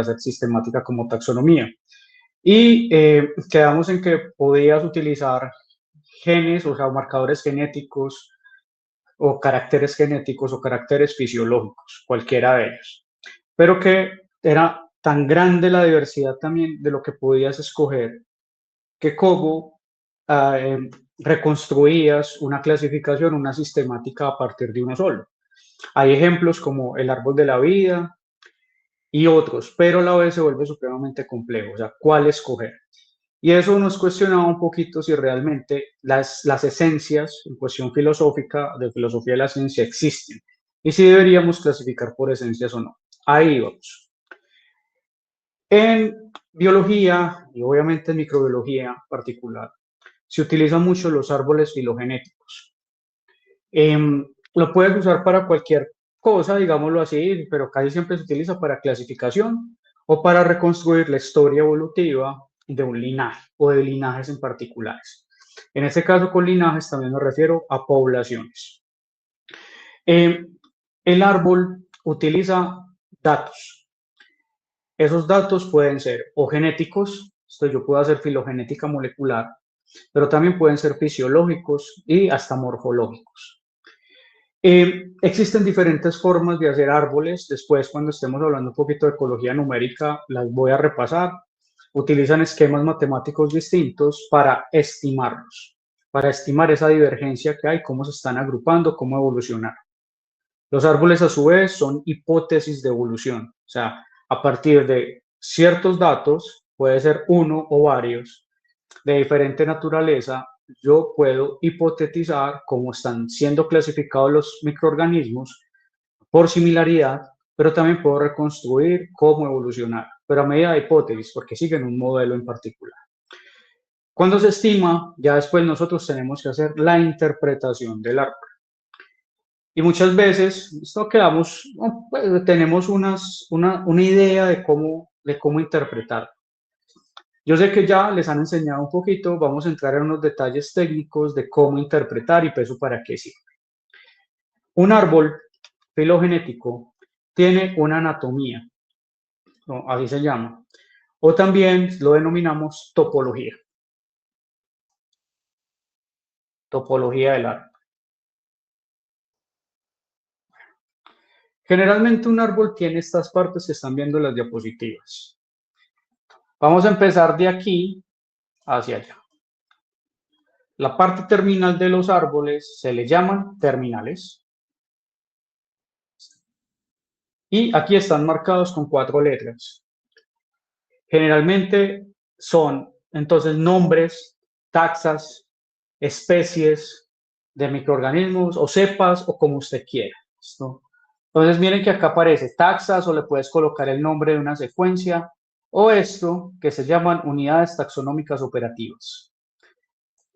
hacer sistemática como taxonomía. Y quedamos en que podías utilizar genes, o sea, marcadores genéticos o caracteres fisiológicos, cualquiera de ellos. Pero que era tan grande la diversidad también de lo que podías escoger, que cómo reconstruías una clasificación, una sistemática a partir de uno solo. Hay ejemplos como el árbol de la vida y otros, pero a la vez se vuelve supremamente complejo, o sea, ¿cuál escoger? Y eso nos cuestionaba un poquito si realmente las esencias en cuestión filosófica, de filosofía de la ciencia, existen y si deberíamos clasificar por esencias o no. Ahí vamos. En biología y obviamente en microbiología particular, se utilizan mucho los árboles filogenéticos. Lo puedes usar para cualquier cosa, digámoslo así, pero casi siempre se utiliza para clasificación o para reconstruir la historia evolutiva de un linaje o de linajes en particulares. En este caso, con linajes también me refiero a poblaciones. El árbol utiliza datos. Esos datos pueden ser o genéticos, esto yo puedo hacer filogenética molecular, pero también pueden ser fisiológicos y hasta morfológicos. Existen diferentes formas de hacer árboles. Después, cuando estemos hablando un poquito de ecología numérica, las voy a repasar. Utilizan esquemas matemáticos distintos para estimarlos, para estimar esa divergencia que hay, cómo se están agrupando, cómo evolucionar. Los árboles, a su vez, son hipótesis de evolución. O sea, a partir de ciertos datos, puede ser uno o varios, de diferente naturaleza, yo puedo hipotetizar cómo están siendo clasificados los microorganismos por similaridad, pero también puedo reconstruir cómo evolucionar, pero a medida de hipótesis, porque siguen un modelo en particular. Cuando se estima, ya después nosotros tenemos que hacer la interpretación del árbol. Y muchas veces esto quedamos, pues, tenemos una idea de cómo interpretar. Yo sé que ya les han enseñado un poquito, vamos a entrar en unos detalles técnicos de cómo interpretar y eso para qué sirve. Un árbol filogenético tiene una anatomía, ¿no? Así se llama, o también lo denominamos topología. Topología del árbol. Generalmente un árbol tiene estas partes que están viendo en las diapositivas. Vamos a empezar de aquí hacia allá. La parte terminal de los árboles se le llaman terminales. Y aquí están marcados con 4 letras. Generalmente son entonces nombres, taxas, especies de microorganismos o cepas o como usted quiera. ¿Listo? Entonces miren que acá aparece taxas o le puedes colocar el nombre de una secuencia o esto que se llaman unidades taxonómicas operativas.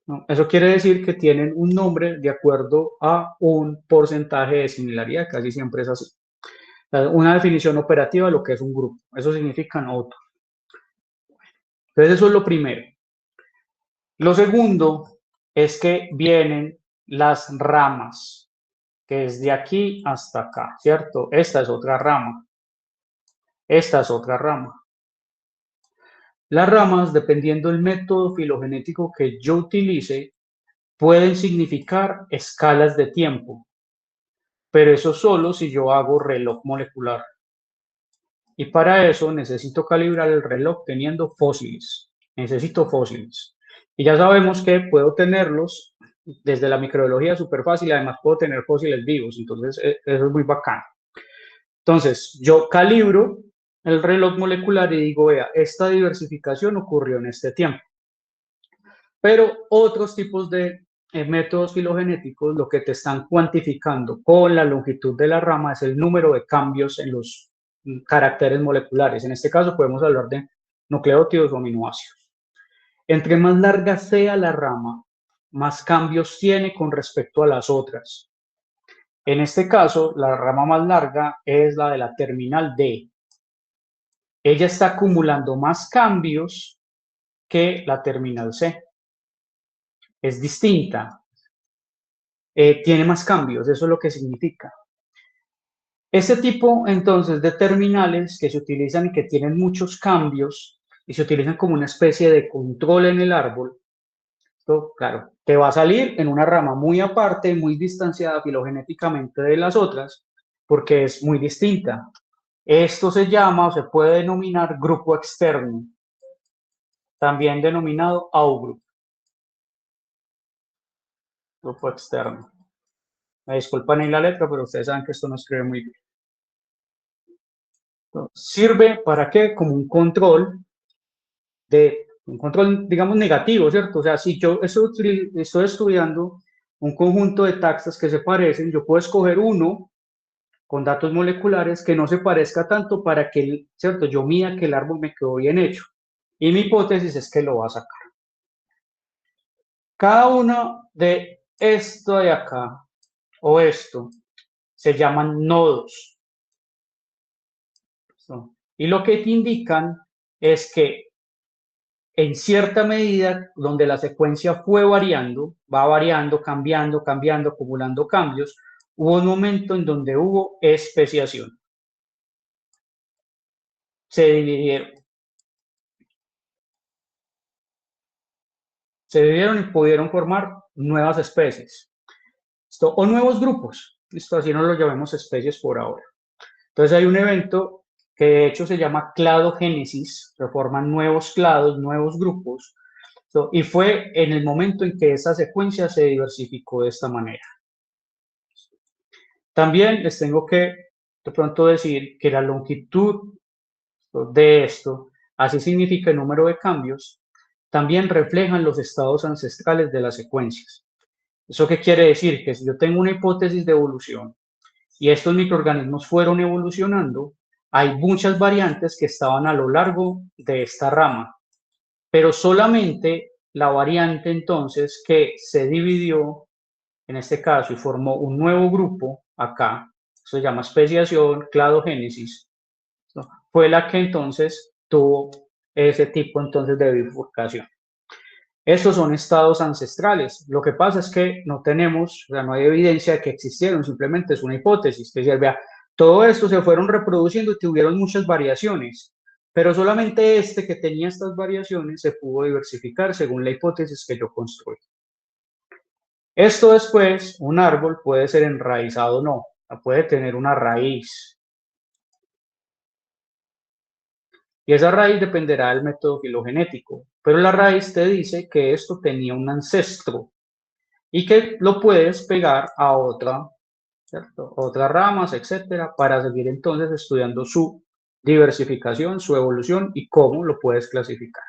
¿No? Eso quiere decir que tienen un nombre de acuerdo a un porcentaje de similaridad, casi siempre es así. Una definición operativa de lo que es un grupo, eso significa nodo. Entonces eso es lo primero. Lo segundo es que vienen las ramas, que es de aquí hasta acá, ¿cierto? Esta es otra rama. Esta es otra rama. Las ramas, dependiendo del método filogenético que yo utilice, pueden significar escalas de tiempo, pero eso solo si yo hago reloj molecular. Y para eso necesito calibrar el reloj teniendo fósiles. Necesito fósiles. Y ya sabemos que puedo tenerlos desde la microbiología súper fácil. Además puedo tener fósiles vivos. Entonces eso es muy bacano. Entonces yo calibro el reloj molecular y digo, vea, esta diversificación ocurrió en este tiempo. Pero otros tipos de métodos filogenéticos lo que te están cuantificando con la longitud de la rama es el número de cambios en los caracteres moleculares. En este caso podemos hablar de nucleótidos o aminoácidos. Entre más larga sea la rama, más cambios tiene con respecto a las otras. En este caso, la rama más larga es la de la terminal D. Ella está acumulando más cambios que la terminal C. Es distinta. Tiene más cambios, eso es lo que significa. Este tipo, entonces, de terminales que se utilizan y que tienen muchos cambios y se utilizan como una especie de control en el árbol, esto, claro, te va a salir en una rama muy aparte, muy distanciada filogenéticamente de las otras, porque es muy distinta. Esto se llama o se puede denominar grupo externo, también denominado outgroup, grupo externo. Me disculpan en la letra, pero ustedes saben que esto no escribe muy bien. Sirve para qué? Como un control, digamos, negativo, ¿cierto? O sea, si yo estoy estudiando un conjunto de taxas que se parecen, yo puedo escoger uno con datos moleculares que no se parezca tanto para que, ¿cierto? Yo mida que el árbol me quedó bien hecho. Y mi hipótesis es que lo va a sacar. Cada uno de esto de acá o esto se llaman nodos. ¿No? Y lo que te indican es que en cierta medida, donde la secuencia fue variando, va variando, cambiando, cambiando, acumulando cambios, hubo un momento en donde hubo especiación. Se dividieron. Se dividieron y pudieron formar nuevas especies. O nuevos grupos. Esto así no lo llamemos especies por ahora. Entonces hay un evento que de hecho se llama cladogénesis, se forman nuevos clados, nuevos grupos, y fue en el momento en que esa secuencia se diversificó de esta manera. También les tengo que de pronto decir que la longitud de esto, así significa el número de cambios, también reflejan los estados ancestrales de las secuencias. ¿Eso qué quiere decir? Que si yo tengo una hipótesis de evolución y estos microorganismos fueron evolucionando, hay muchas variantes que estaban a lo largo de esta rama, pero solamente la variante entonces que se dividió en este caso y formó un nuevo grupo acá, se llama especiación, cladogénesis, ¿no? Fue la que entonces tuvo ese tipo entonces de bifurcación. Estos son estados ancestrales. Lo que pasa es que no tenemos, o sea, no hay evidencia de que existieron, simplemente es una hipótesis. Que decir, vea, todo esto se fueron reproduciendo y tuvieron muchas variaciones, pero solamente este que tenía estas variaciones se pudo diversificar según la hipótesis que yo construí. Esto después, un árbol puede ser enraizado o no, puede tener una raíz. Y esa raíz dependerá del método filogenético, pero la raíz te dice que esto tenía un ancestro y que lo puedes pegar a otra, ¿cierto? Otras ramas, etcétera, para seguir entonces estudiando su diversificación, su evolución y cómo lo puedes clasificar.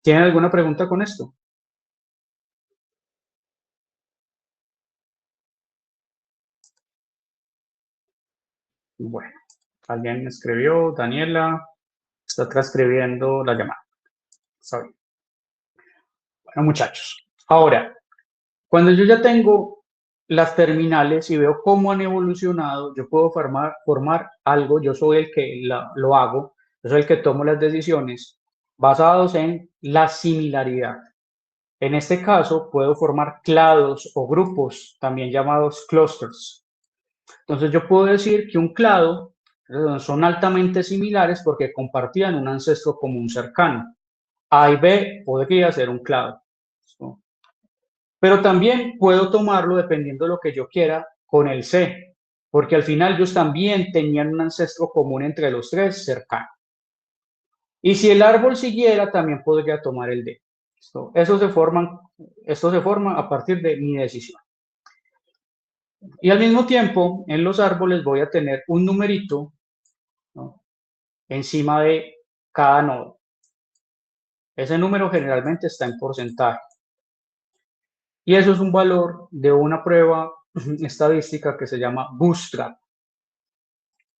¿Tienen alguna pregunta con esto? Bueno, alguien me escribió, Daniela, está transcribiendo la llamada. Está bien. Bueno, muchachos, ahora, cuando yo ya tengo las terminales y veo cómo han evolucionado, yo puedo formar algo, yo soy el que lo hago, yo soy el que tomo las decisiones basados en la similaridad. En este caso, puedo formar clados o grupos, también llamados clusters. Entonces, yo puedo decir que un clado son altamente similares porque compartían un ancestro común cercano. A y B podría ser un clado. ¿No? Pero también puedo tomarlo, dependiendo de lo que yo quiera, con el C, porque al final ellos también tenían un ancestro común entre los tres cercano. Y si el árbol siguiera, también podría tomar el D. Esto se forma a partir de mi decisión. Y al mismo tiempo, en los árboles voy a tener un numerito, ¿no?, encima de cada nodo. Ese número generalmente está en porcentaje. Y eso es un valor de una prueba estadística que se llama Bootstrap.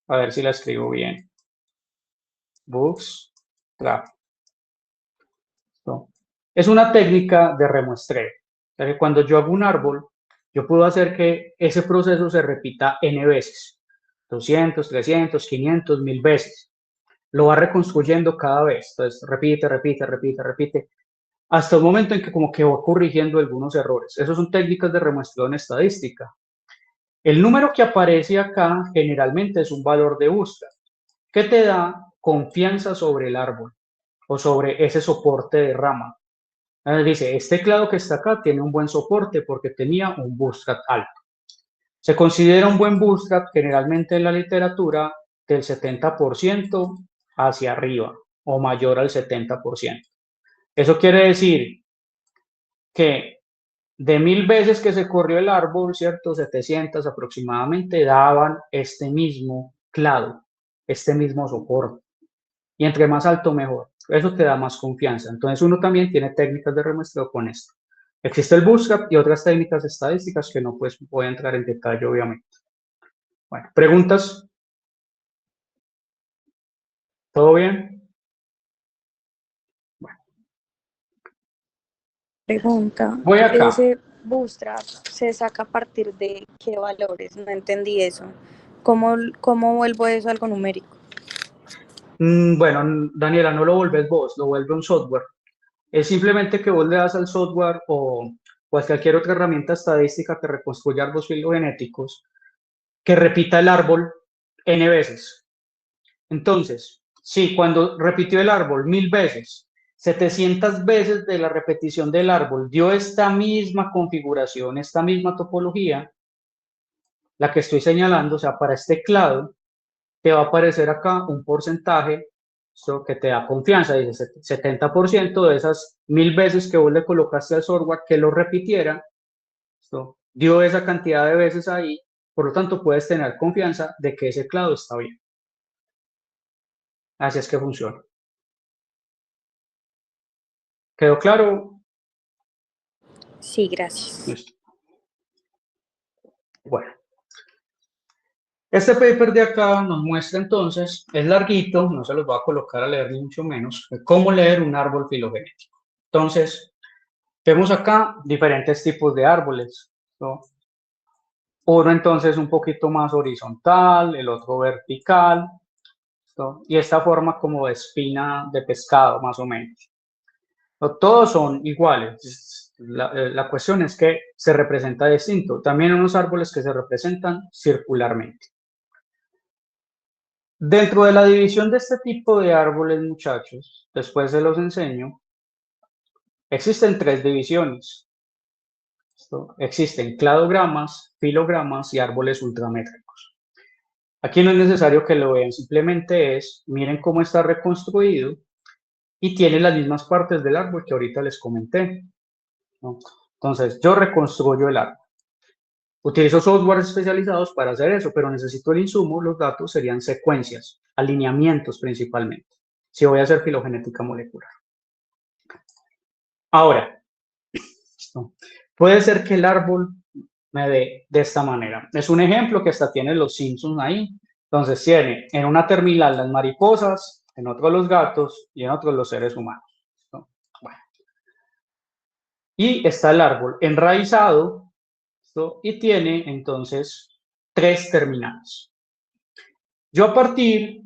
A ver si la escribo bien. Bootstrap. ¿No? Es una técnica de remuestreo. O sea que cuando yo hago un árbol, yo puedo hacer que ese proceso se repita n veces. 200, 300, 500, 1000 veces. Lo va reconstruyendo cada vez. Entonces, repite, repite, repite, repite, hasta el momento en que como que va corrigiendo algunos errores. Esas son técnicas de remuestreo en estadística. El número que aparece acá generalmente es un valor de búsqueda que te da confianza sobre el árbol o sobre ese soporte de rama. Dice, este clado que está acá tiene un buen soporte porque tenía un bootstrap alto. Se considera un buen bootstrap generalmente en la literatura del 70% hacia arriba o mayor al 70%. Eso quiere decir que de 1000 veces que se corrió el árbol, ¿cierto? 700 aproximadamente daban este mismo clado, este mismo soporte. Y entre más alto, mejor. Eso te da más confianza. Entonces, uno también tiene técnicas de remuestreo con esto. Existe el bootstrap y otras técnicas estadísticas que no pues, voy a entrar en detalle, obviamente. Bueno, ¿preguntas? ¿Todo bien? Bueno, Pregunta, voy acá. ¿ese bootstrap se saca a partir de qué valores? No entendí eso. ¿Cómo vuelvo eso a algo numérico? Bueno, Daniela, no lo vuelves vos, lo vuelve un software. Es simplemente que vos le das al software o cualquier otra herramienta estadística que reconstruya árboles filogenéticos que repita el árbol n veces. Entonces, sí, cuando repitió el árbol 1000 veces, 700 veces de la repetición del árbol dio esta misma configuración, esta misma topología, la que estoy señalando, o sea, para este clado, te va a aparecer acá un porcentaje que te da confianza, dice 70% de esas 1000 veces que vos le colocaste al software que lo repitiera, dio esa cantidad de veces ahí, por lo tanto puedes tener confianza de que ese clado está bien. Así es que funciona. ¿Quedó claro? Sí, gracias. Listo. Bueno, este paper de acá nos muestra entonces, es larguito, no se los voy a colocar a leer ni mucho menos, cómo leer un árbol filogenético. Entonces, vemos acá diferentes tipos de árboles, ¿no? Uno entonces un poquito más horizontal, el otro vertical, ¿no? Y esta forma como de espina de pescado, más o menos. No todos son iguales. La cuestión es que se representa distinto. También unos árboles que se representan circularmente. Dentro de la división de este tipo de árboles, muchachos, después se los enseño, existen tres divisiones. Existen cladogramas, filogramas y árboles ultramétricos. Aquí no es necesario que lo vean, simplemente miren cómo está reconstruido y tiene las mismas partes del árbol que ahorita les comenté, ¿no? Entonces, yo reconstruyo el árbol. Utilizo softwares especializados para hacer eso, pero necesito el insumo, los datos serían secuencias, alineamientos principalmente, si voy a hacer filogenética molecular. Ahora, puede ser que el árbol me dé de esta manera. Es un ejemplo que hasta tiene los Simpsons ahí. Entonces tiene en una terminal las mariposas, en otro los gatos y en otro los seres humanos, ¿no? Bueno. Y está el árbol enraizado, ¿no? Y tiene entonces tres terminales. Yo a partir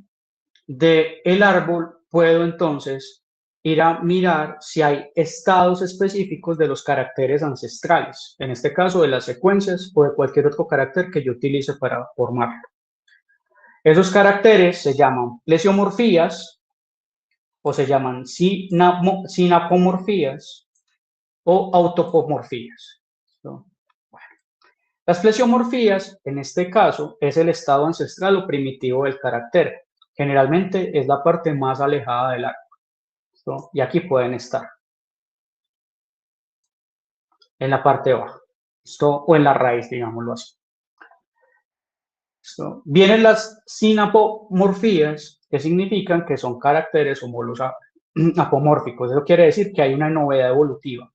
del árbol puedo entonces ir a mirar si hay estados específicos de los caracteres ancestrales, en este caso de las secuencias o de cualquier otro carácter que yo utilice para formarlo. Esos caracteres se llaman plesiomorfías o se llaman sinapomorfías o autopomorfías, ¿no? Bueno, las plesiomorfías, en este caso, es el estado ancestral o primitivo del carácter. Generalmente es la parte más alejada del árbol, ¿no? Y aquí pueden estar en la parte baja, ¿no? O en la raíz, digámoslo así. ¿No? Vienen las sinapomorfías, que significan que son caracteres apomórficos. Eso quiere decir que hay una novedad evolutiva.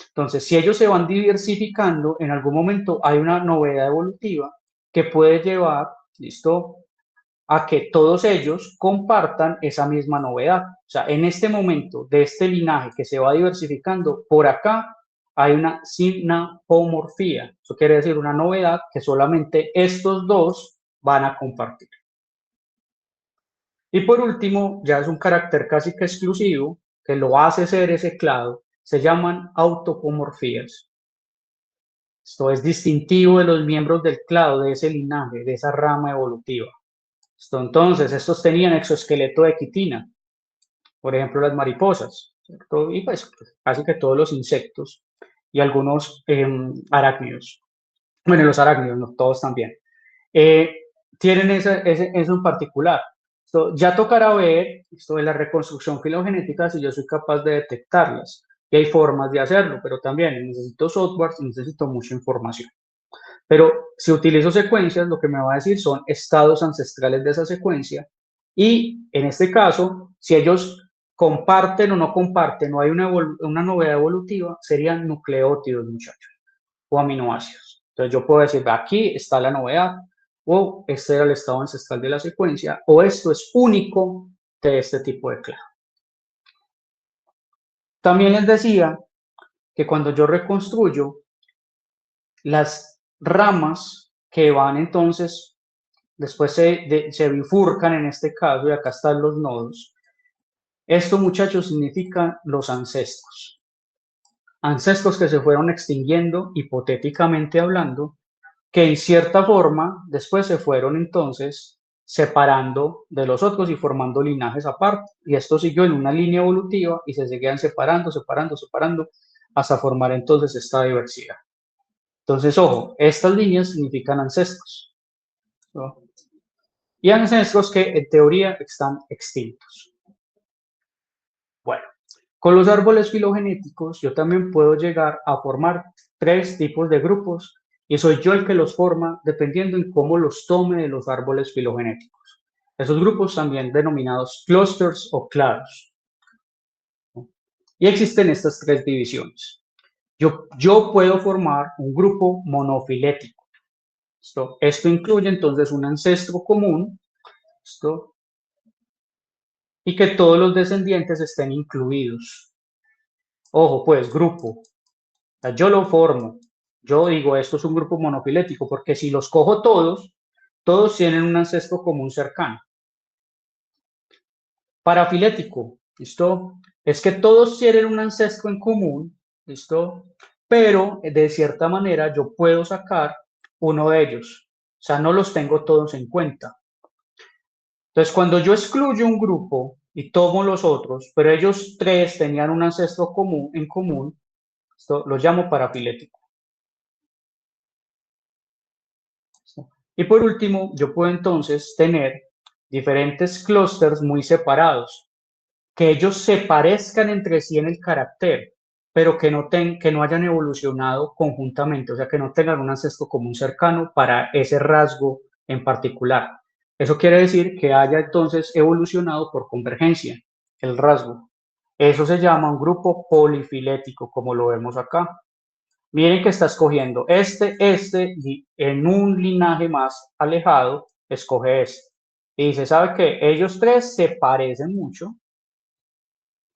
Entonces, si ellos se van diversificando, en algún momento hay una novedad evolutiva que puede llevar, ¿listo?, a que todos ellos compartan esa misma novedad. O sea, en este momento de este linaje que se va diversificando, por acá hay una sinapomorfía. Eso quiere decir una novedad que solamente estos dos van a compartir. Y por último, ya es un carácter casi que exclusivo, que lo hace ser ese clado, se llaman autopomorfías. Esto es distintivo de los miembros del clado, de ese linaje, de esa rama evolutiva. Entonces, estos tenían exoesqueleto de quitina, por ejemplo, las mariposas, ¿cierto? Y pues casi que todos los insectos y algunos arácnidos. Bueno, los arácnidos, no todos también. Tienen eso en particular. Ya tocará ver esto de la reconstrucción filogenética si yo soy capaz de detectarlas. Y hay formas de hacerlo, pero también necesito software y necesito mucha información. Pero si utilizo secuencias, lo que me va a decir son estados ancestrales de esa secuencia. Y en este caso, si ellos comparten o no comparten, no hay una novedad evolutiva, serían nucleótidos, muchachos, o aminoácidos. Entonces yo puedo decir, aquí está la novedad, o este era el estado ancestral de la secuencia, o esto es único de este tipo de clado. También les decía que cuando yo reconstruyo, las ramas que van entonces, después se bifurcan en este caso, y acá están los nodos. Esto, muchachos, significa los ancestros. Ancestros que se fueron extinguiendo, hipotéticamente hablando, que en cierta forma después se fueron entonces separando de los otros y formando linajes aparte. Y esto siguió en una línea evolutiva y se seguían separando, hasta formar entonces esta diversidad. Entonces, ojo, estas líneas significan ancestros, ¿no? Y ancestros que en teoría están extintos. Bueno, con los árboles filogenéticos yo también puedo llegar a formar 3 tipos de grupos y soy yo el que los forma dependiendo en cómo los tome de los árboles filogenéticos. Esos grupos también denominados clusters o clados. Y existen estas 3 divisiones. Yo puedo formar un grupo monofilético. Esto incluye entonces un ancestro común, y que todos los descendientes estén incluidos. Ojo, pues, grupo. Yo lo formo. Yo digo, esto es un grupo monofilético, porque si los cojo todos tienen un ancestro común cercano. Parafilético, ¿listo? Es que todos tienen un ancestro en común, ¿listo? Pero de cierta manera yo puedo sacar uno de ellos. O sea, no los tengo todos en cuenta. Entonces, cuando yo excluyo un grupo y tomo los otros, pero ellos 3 tenían un ancestro en común, esto lo llamo parafilético. Y por último, yo puedo entonces tener diferentes clústeres muy separados, que ellos se parezcan entre sí en el carácter, pero que no hayan evolucionado conjuntamente, o sea, que no tengan un ancestro común cercano para ese rasgo en particular. Eso quiere decir que haya entonces evolucionado por convergencia, el rasgo. Eso se llama un grupo polifilético, como lo vemos acá. Miren que está escogiendo y en un linaje más alejado, escoge este. Y dice, ¿sabe qué? Ellos 3 se parecen mucho,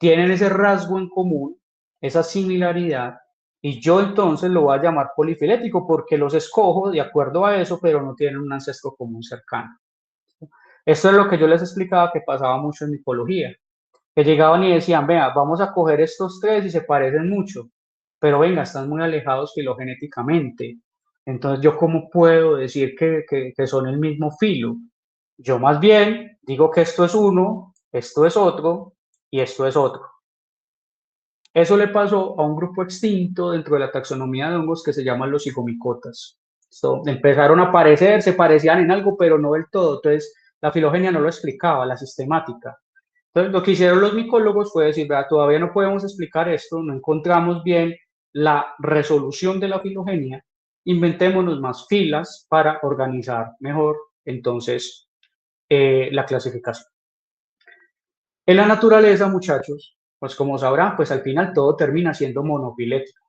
tienen ese rasgo en común, esa similaridad, y yo entonces lo voy a llamar polifilético porque los escojo de acuerdo a eso, pero no tienen un ancestro común cercano. Esto es lo que yo les explicaba que pasaba mucho en micología, que llegaban y decían, vea, vamos a coger estos 3 y se parecen mucho, pero venga, están muy alejados filogenéticamente. Entonces, ¿yo cómo puedo decir que son el mismo filo? Yo más bien digo que esto es uno, esto es otro y esto es otro. Eso le pasó a un grupo extinto dentro de la taxonomía de hongos que se llaman los higomicotas. Empezaron a aparecer, se parecían en algo, pero no del todo. Entonces, la filogenia no lo explicaba, la sistemática. Entonces, lo que hicieron los micólogos fue decir, vea, todavía no podemos explicar esto, no encontramos bien la resolución de la filogenia, inventémonos más filas para organizar mejor, entonces, la clasificación. En la naturaleza, muchachos, pues como sabrán, pues al final todo termina siendo monofilético.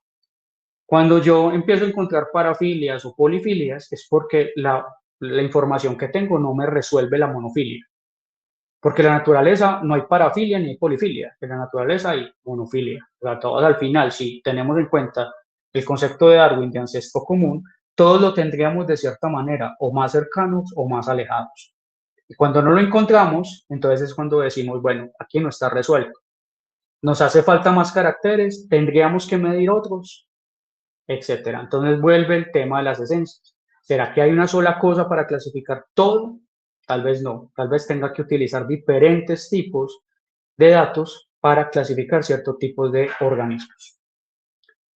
Cuando yo empiezo a encontrar parafilias o polifilias, es porque la información que tengo no me resuelve la monofilia. Porque en la naturaleza no hay parafilia ni hay polifilia, en la naturaleza hay monofilia. O sea, todos al final, si tenemos en cuenta el concepto de Darwin de ancestro común, todos lo tendríamos de cierta manera, o más cercanos o más alejados. Y cuando no lo encontramos, entonces es cuando decimos, bueno, aquí no está resuelto. Nos hace falta más caracteres, tendríamos que medir otros. etcétera. Entonces vuelve el tema de las esencias. ¿Será que hay una sola cosa para clasificar todo? Tal vez no. Tal vez tenga que utilizar diferentes tipos de datos para clasificar ciertos tipos de organismos.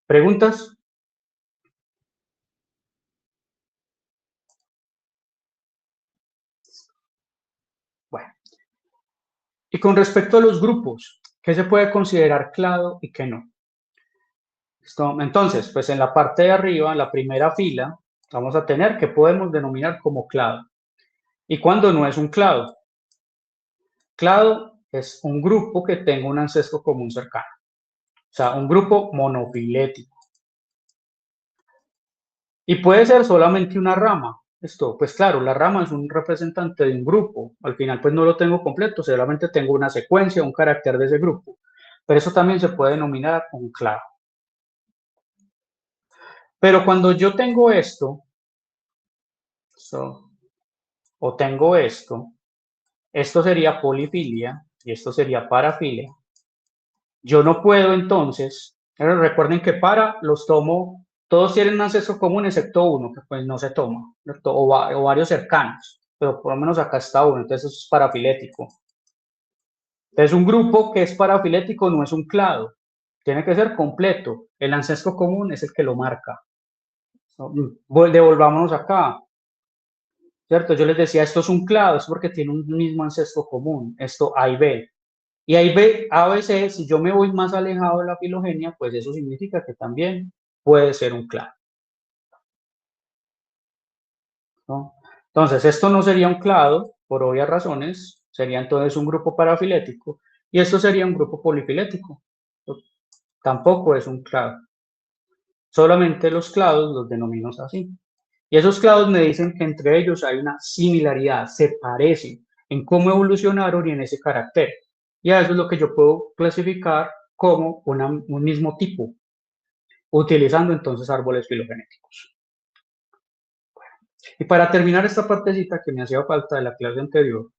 ¿Preguntas? Bueno. Y con respecto a los grupos, ¿qué se puede considerar clado y qué no? Entonces, pues en la parte de arriba, en la primera fila, vamos a tener que podemos denominar como clado. ¿Y cuándo no es un clado? Clado es un grupo que tenga un ancestro común cercano. O sea, un grupo monofilético. Y puede ser solamente una rama. Pues claro, la rama es un representante de un grupo. Al final, pues no lo tengo completo, solamente tengo una secuencia, un carácter de ese grupo. Pero eso también se puede denominar un clado. Pero cuando yo tengo esto, o tengo esto sería polifilia y esto sería parafilia. Yo no puedo entonces, recuerden que para los tomo, todos tienen un ancestro común excepto uno, que pues no se toma, o varios cercanos, pero por lo menos acá está uno, entonces eso es parafilético. Entonces un grupo que es parafilético no es un clado, tiene que ser completo, el ancestro común es el que lo marca. Devolvámonos acá, ¿cierto? Yo les decía, esto es un clado, es porque tiene un mismo ancestro común, esto A y B. Y ahí ve, a veces, si yo me voy más alejado de la filogenia, pues eso significa que también puede ser un clado, ¿no? Entonces, esto no sería un clado, por obvias razones, sería entonces un grupo parafilético, y esto sería un grupo polifilético. Tampoco es un clado. Solamente los clados los denomino así. Y esos clados me dicen que entre ellos hay una similaridad, se parecen en cómo evolucionaron y en ese carácter. Y a eso es lo que yo puedo clasificar como un mismo tipo, utilizando entonces árboles filogenéticos. Y para terminar esta partecita que me hacía falta de la clase anterior,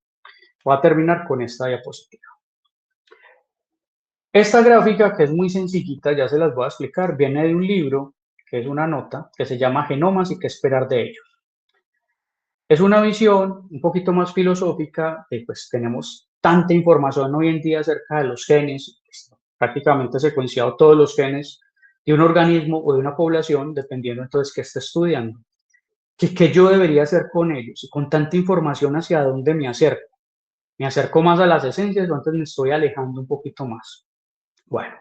voy a terminar con esta diapositiva. Esta gráfica, que es muy sencillita, ya se las voy a explicar, viene de un libro, que es una nota, que se llama Genomas y qué esperar de ellos. Es una visión un poquito más filosófica, de pues tenemos tanta información hoy en día acerca de los genes, prácticamente secuenciado todos los genes de un organismo o de una población, dependiendo entonces qué esté estudiando. ¿Qué yo debería hacer con ellos? Y con tanta información, ¿hacia dónde me acerco? ¿Me acerco más a las esencias o antes me estoy alejando un poquito más? Bueno,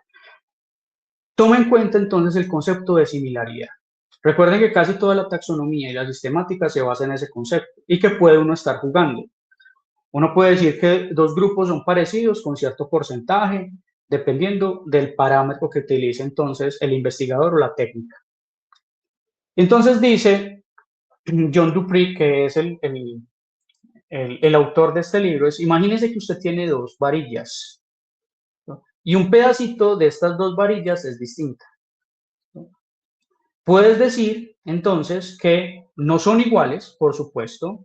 toma en cuenta entonces el concepto de similaridad. Recuerden que casi toda la taxonomía y la sistemática se basa en ese concepto y que puede uno estar jugando. Uno puede decir que dos grupos son parecidos con cierto porcentaje, dependiendo del parámetro que utilice entonces el investigador o la técnica. Entonces dice John Dupree, que es el autor de este libro, es: imagínese que usted tiene dos varillas, ¿no? Y un pedacito de estas dos varillas es distinta, ¿no? Puedes decir entonces que no son iguales, por supuesto,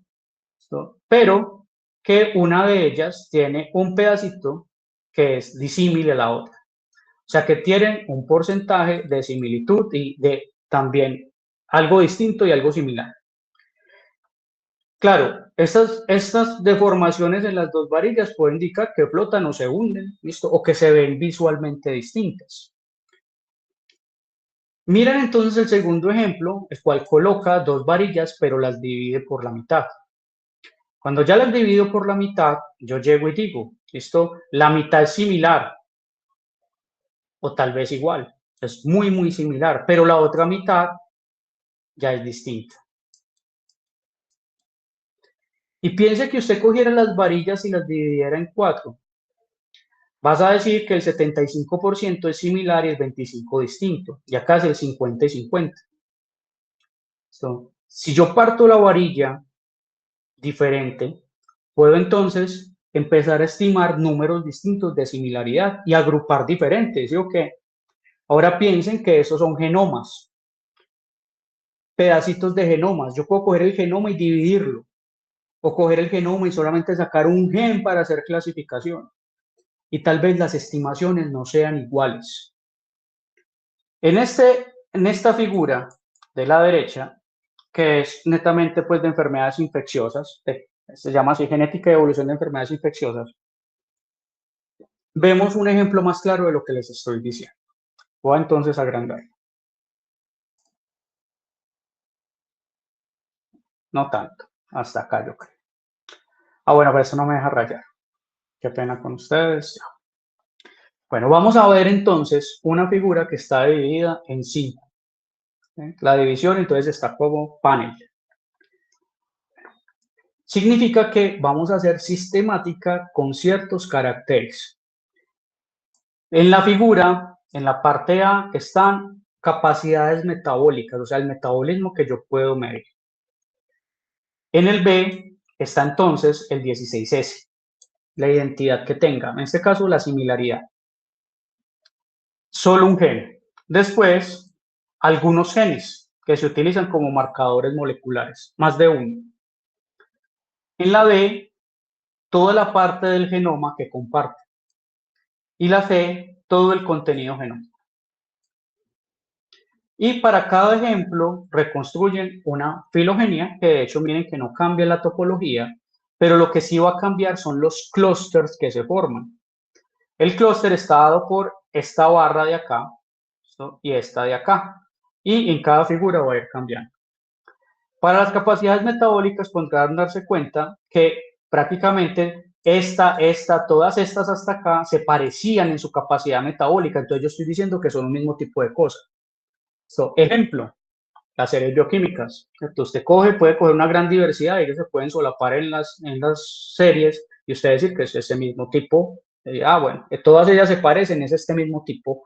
¿no? Pero que una de ellas tiene un pedacito que es disímil a la otra. O sea, que tienen un porcentaje de similitud y de también algo distinto y algo similar. Claro, estas deformaciones en las dos varillas pueden indicar que flotan o se hunden, ¿listo? O que se ven visualmente distintas. Miren entonces el segundo ejemplo, el cual coloca dos varillas, pero las divide por la mitad. Cuando ya las divido por la mitad, yo llego y digo, ¿listo? La mitad es similar, o tal vez igual, es muy, muy similar, pero la otra mitad ya es distinta. Y piense que usted cogiera las varillas y las dividiera en cuatro. Vas a decir que el 75% es similar y el 25% distinto. Y acá es el 50 y 50. Si yo parto la varilla diferente, puedo entonces empezar a estimar números distintos de similaridad y agrupar diferentes. ¿Sí o qué? Ahora piensen que esos son genomas, pedacitos de genomas. Yo puedo coger el genoma y dividirlo, o coger el genoma y solamente sacar un gen para hacer clasificación. Y tal vez las estimaciones no sean iguales. En este En esta figura de la derecha, que es netamente pues de enfermedades infecciosas, se llama así genética y evolución de enfermedades infecciosas, vemos un ejemplo más claro de lo que les estoy diciendo. Voy a entonces agrandar. No tanto, hasta acá yo creo. Ah, bueno, pero eso no me deja rayar. Qué pena con ustedes. Bueno, vamos a ver entonces una figura que está dividida en 5. La división entonces está como panel. Significa que vamos a hacer sistemática con ciertos caracteres. En la figura, en la parte A, están capacidades metabólicas, o sea, el metabolismo que yo puedo medir. En el B está entonces el 16S, la identidad que tenga, en este caso la similaridad. Solo un gen. Después, algunos genes que se utilizan como marcadores moleculares, más de uno. En la B, toda la parte del genoma que comparte. Y la C, todo el contenido genómico. Y para cada ejemplo reconstruyen una filogenia, que de hecho miren que no cambia la topología, pero lo que sí va a cambiar son los clústeres que se forman. El clúster está dado por esta barra de acá, ¿listo? Y esta de acá. Y en cada figura va a ir cambiando. Para las capacidades metabólicas podrán darse cuenta que prácticamente todas estas hasta acá se parecían en su capacidad metabólica. Entonces yo estoy diciendo que son un mismo tipo de cosas. Ejemplo, las series bioquímicas. Usted puede coger una gran diversidad y ellos se pueden solapar en las series y usted decir que es ese mismo tipo. Bueno, todas ellas se parecen, es este mismo tipo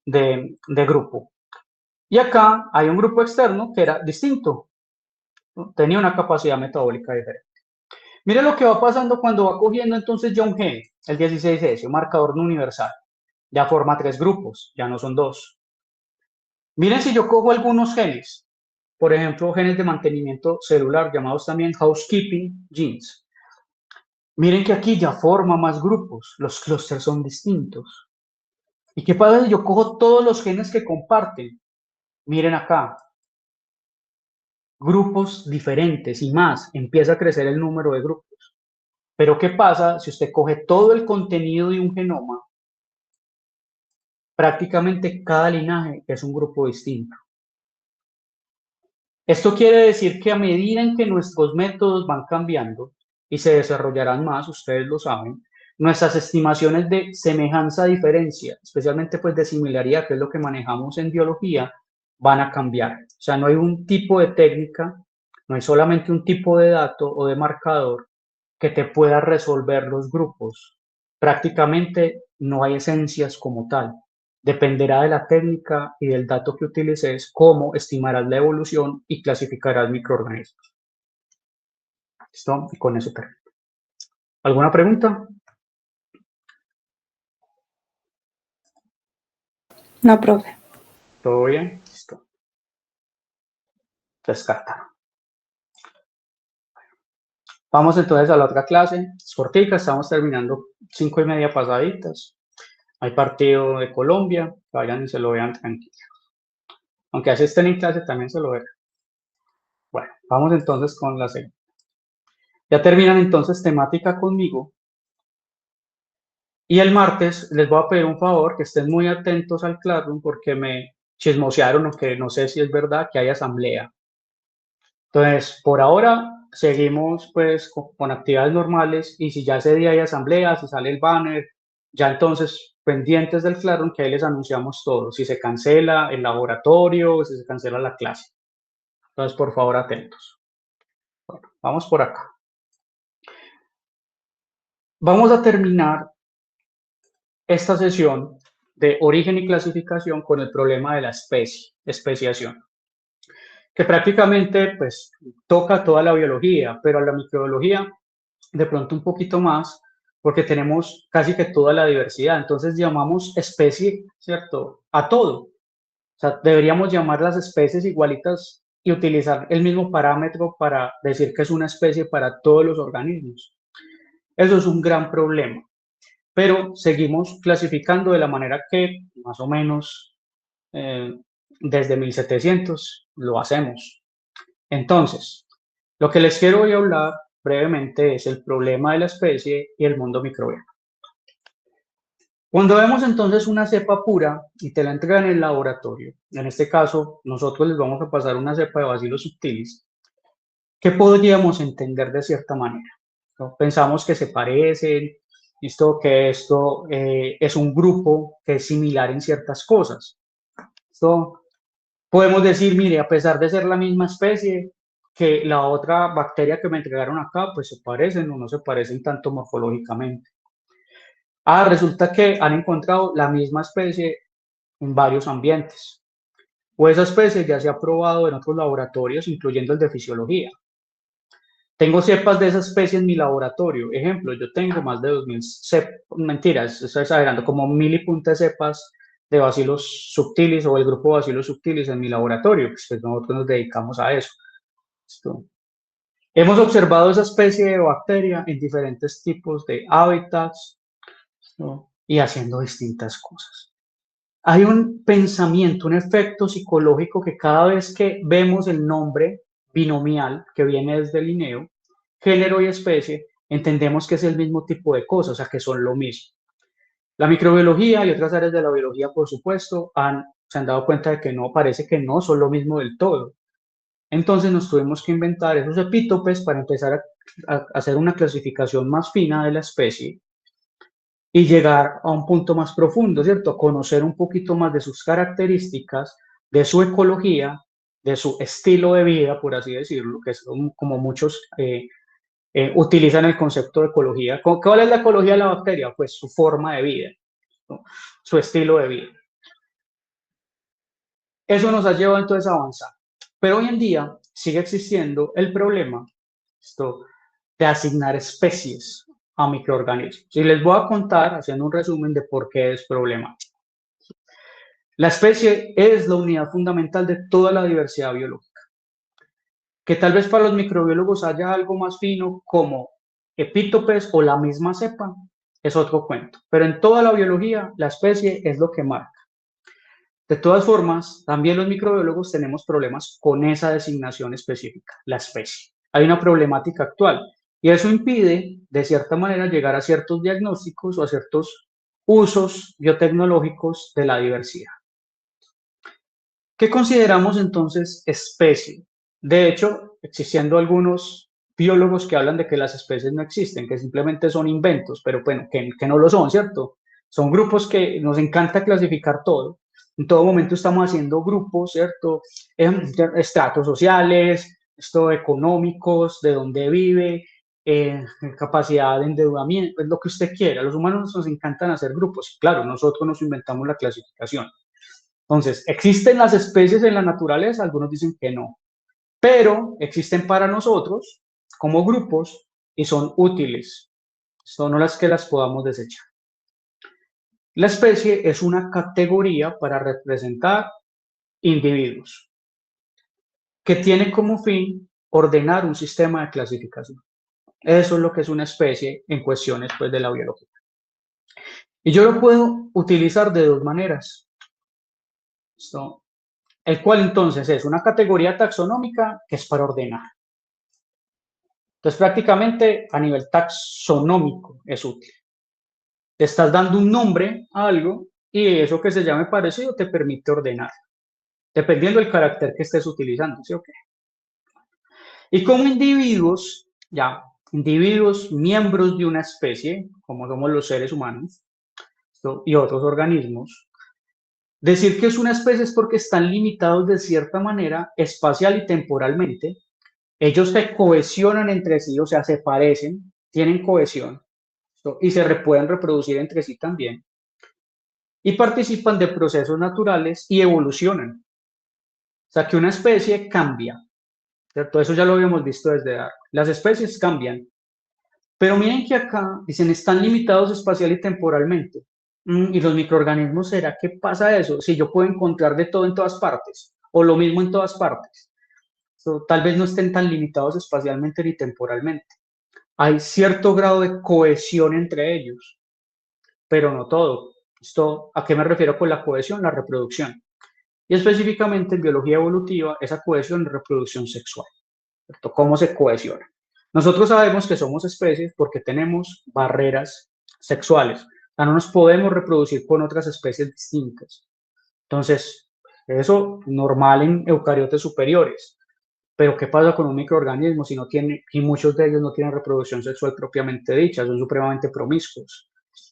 de grupo. Y acá hay un grupo externo que era distinto, ¿no? Tenía una capacidad metabólica diferente. Mire lo que va pasando cuando va cogiendo entonces ya un gen, el 16S, un marcador no universal. Ya forma 3 grupos, ya no son 2. Miren si yo cojo algunos genes, por ejemplo, genes de mantenimiento celular, llamados también housekeeping genes. Miren que aquí ya forma más grupos, los clústeres son distintos. ¿Y qué pasa si yo cojo todos los genes que comparten? Miren acá, grupos diferentes y más, empieza a crecer el número de grupos. Pero ¿qué pasa si usted coge todo el contenido de un genoma? Prácticamente cada linaje es un grupo distinto. Esto quiere decir que a medida en que nuestros métodos van cambiando y se desarrollarán más, ustedes lo saben, nuestras estimaciones de semejanza-diferencia, especialmente pues de similaridad, que es lo que manejamos en biología, van a cambiar. O sea, no hay un tipo de técnica, no hay solamente un tipo de dato o de marcador que te pueda resolver los grupos. Prácticamente no hay esencias como tal. Dependerá de la técnica y del dato que utilices, cómo estimarás la evolución y clasificarás microorganismos. ¿Listo? Y con eso termino. ¿Alguna pregunta? No, profe. ¿Todo bien? Listo. Descarta. Vamos entonces a la otra clase. Es cortica, estamos terminando 5:30 pasaditas. Hay partido de Colombia, vayan y se lo vean tranquilos. Aunque así estén en clase, también se lo vean. Bueno, vamos entonces con la segunda. Ya terminan entonces temática conmigo. Y el martes les voy a pedir un favor, que estén muy atentos al Classroom porque me chismosearon, o que no sé si es verdad, que hay asamblea. Entonces, por ahora seguimos pues con actividades normales y si ya ese día hay asamblea, si sale el banner, ya entonces pendientes del Classroom que ahí les anunciamos todo, si se cancela el laboratorio, si se cancela la clase. Entonces, por favor, atentos. Bueno, vamos por acá. Vamos a terminar esta sesión de origen y clasificación con el problema de la especiación, que prácticamente pues toca toda la biología, pero la microbiología de pronto un poquito más, porque tenemos casi que toda la diversidad. Entonces llamamos especie, ¿cierto? A todo. O sea, deberíamos llamar las especies igualitas y utilizar el mismo parámetro para decir que es una especie para todos los organismos. Eso es un gran problema, pero seguimos clasificando de la manera que más o menos desde 1700 lo hacemos. Entonces, lo que les quiero hoy hablar brevemente es el problema de la especie y el mundo microbiano. Cuando vemos entonces una cepa pura y te la entregan en el laboratorio, en este caso nosotros les vamos a pasar una cepa de Bacillus subtilis, ¿qué podríamos entender de cierta manera? ¿No? Pensamos que se parecen, que esto es un grupo que es similar en ciertas cosas. Esto, podemos decir, mire, a pesar de ser la misma especie, que la otra bacteria que me entregaron acá, pues se parecen o no se parecen tanto morfológicamente. Resulta que han encontrado la misma especie en varios ambientes. O esa especie ya se ha probado en otros laboratorios, incluyendo el de fisiología. Tengo cepas de esa especie en mi laboratorio. Ejemplo, yo tengo más de 2000 cepas, mentiras, estoy exagerando, como 1000 y punta cepas de Bacillus subtilis o el grupo Bacillus subtilis en mi laboratorio, pues nosotros nos dedicamos a eso. Esto. Hemos observado esa especie de bacteria en diferentes tipos de hábitats, ¿no? Y haciendo distintas cosas. Hay un pensamiento, un efecto psicológico que cada vez que vemos el nombre binomial que viene desde Linneo, género y especie, entendemos que es el mismo tipo de cosas, o sea, que son lo mismo. La microbiología y otras áreas de la biología, por supuesto, se han dado cuenta de que no, parece que no son lo mismo del todo. Entonces nos tuvimos que inventar esos epítopes para empezar a hacer una clasificación más fina de la especie y llegar a un punto más profundo, ¿cierto? Conocer un poquito más de sus características, de su ecología, de su estilo de vida, por así decirlo, que es como muchos utilizan el concepto de ecología. ¿Cuál es la ecología de la bacteria? Pues su forma de vida, ¿no? Su estilo de vida. Eso nos ha llevado entonces a avanzar. Pero hoy en día sigue existiendo el problema de asignar especies a microorganismos. Y les voy a contar, haciendo un resumen de por qué es problemático. La especie es la unidad fundamental de toda la diversidad biológica. Que tal vez para los microbiólogos haya algo más fino como epítopes o la misma cepa, es otro cuento. Pero en toda la biología, la especie es lo que marca. De todas formas, también los microbiólogos tenemos problemas con esa designación específica, la especie. Hay una problemática actual y eso impide, de cierta manera, llegar a ciertos diagnósticos o a ciertos usos biotecnológicos de la diversidad. ¿Qué consideramos entonces especie? De hecho, existiendo algunos biólogos que hablan de que las especies no existen, que simplemente son inventos, pero bueno, que no lo son, ¿cierto? Son grupos que nos encanta clasificar todo. En todo momento estamos haciendo grupos, ¿cierto? Estratos sociales, económicos, de dónde vive, capacidad de endeudamiento, es lo que usted quiera. Los humanos nos encantan hacer grupos. Claro, nosotros nos inventamos la clasificación. Entonces, ¿existen las especies en la naturaleza? Algunos dicen que no, pero existen para nosotros como grupos y son útiles. Son las que las podamos desechar. La especie es una categoría para representar individuos que tiene como fin ordenar un sistema de clasificación. Eso es lo que es una especie en cuestiones pues, de la biología. Y yo lo puedo utilizar de dos maneras. El cual entonces es una categoría taxonómica que es para ordenar. Entonces prácticamente a nivel taxonómico es útil. Te estás dando un nombre a algo y eso que se llame parecido te permite ordenar, dependiendo del carácter que estés utilizando, ¿sí o qué? Y como individuos, individuos miembros de una especie, como somos los seres humanos y otros organismos, decir que es una especie es porque están limitados de cierta manera espacial y temporalmente. Ellos se cohesionan entre sí, o sea, se parecen, tienen cohesión y se pueden reproducir entre sí también. Y participan de procesos naturales y evolucionan. O sea, que una especie cambia, ¿cierto? Eso ya lo habíamos visto desde Darwin. Las especies cambian. Pero miren que acá dicen, están limitados espacial y temporalmente. ¿Y los microorganismos, será qué pasa eso? Si yo puedo encontrar de todo en todas partes, o lo mismo en todas partes. Tal vez no estén tan limitados espacialmente ni temporalmente. Hay cierto grado de cohesión entre ellos, pero no todo. ¿A qué me refiero con la cohesión? La reproducción. Y específicamente en biología evolutiva, esa cohesión es reproducción sexual, ¿cierto? ¿Cómo se cohesiona? Nosotros sabemos que somos especies porque tenemos barreras sexuales. O sea, no nos podemos reproducir con otras especies distintas. Entonces, eso normal en eucariotes superiores. Pero ¿qué pasa con un microorganismo si no tiene, y muchos de ellos no tienen reproducción sexual propiamente dicha, son supremamente promiscuos?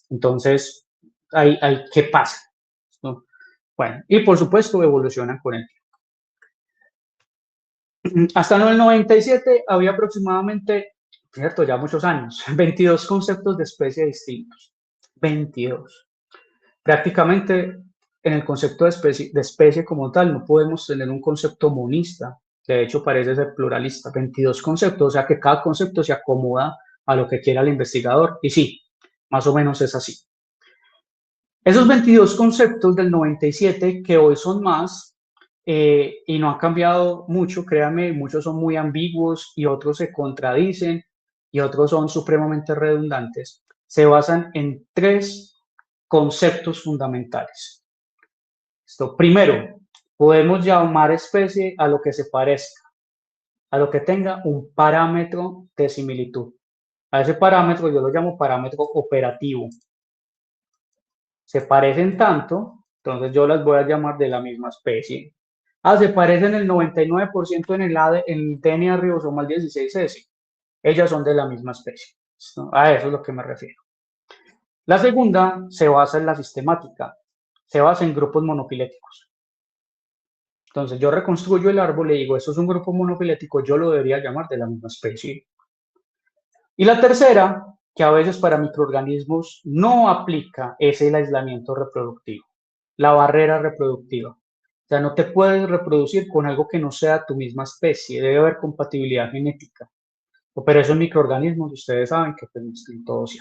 Entonces, ¿qué pasa? ¿No? Bueno, y por supuesto evolucionan con el tiempo. Hasta el 97 había aproximadamente, cierto, ya muchos años, 22 conceptos de especie distintos. 22. Prácticamente en el concepto de especie como tal no podemos tener un concepto monista, que de hecho parece ser pluralista, 22 conceptos, o sea que cada concepto se acomoda a lo que quiera el investigador, y sí, más o menos es así. Esos 22 conceptos del 97, que hoy son más, y no han cambiado mucho, créanme, muchos son muy ambiguos y otros se contradicen y otros son supremamente redundantes, se basan en 3 conceptos fundamentales. Esto, primero, podemos llamar especie a lo que se parezca, a lo que tenga un parámetro de similitud. A ese parámetro yo lo llamo parámetro operativo. Se parecen tanto, entonces yo las voy a llamar de la misma especie. Se parecen el 99% en el DNA ribosomal 16S. Ellas son de la misma especie. A eso es lo que me refiero. La segunda se basa en la sistemática, se basa en grupos monofiléticos. Entonces yo reconstruyo el árbol y digo, esto es un grupo monofilético, yo lo debería llamar de la misma especie. Y la tercera, que a veces para microorganismos no aplica, es el aislamiento reproductivo, la barrera reproductiva. O sea, no te puedes reproducir con algo que no sea tu misma especie, debe haber compatibilidad genética. Pero eso en microorganismos, ustedes saben que pues, en todos.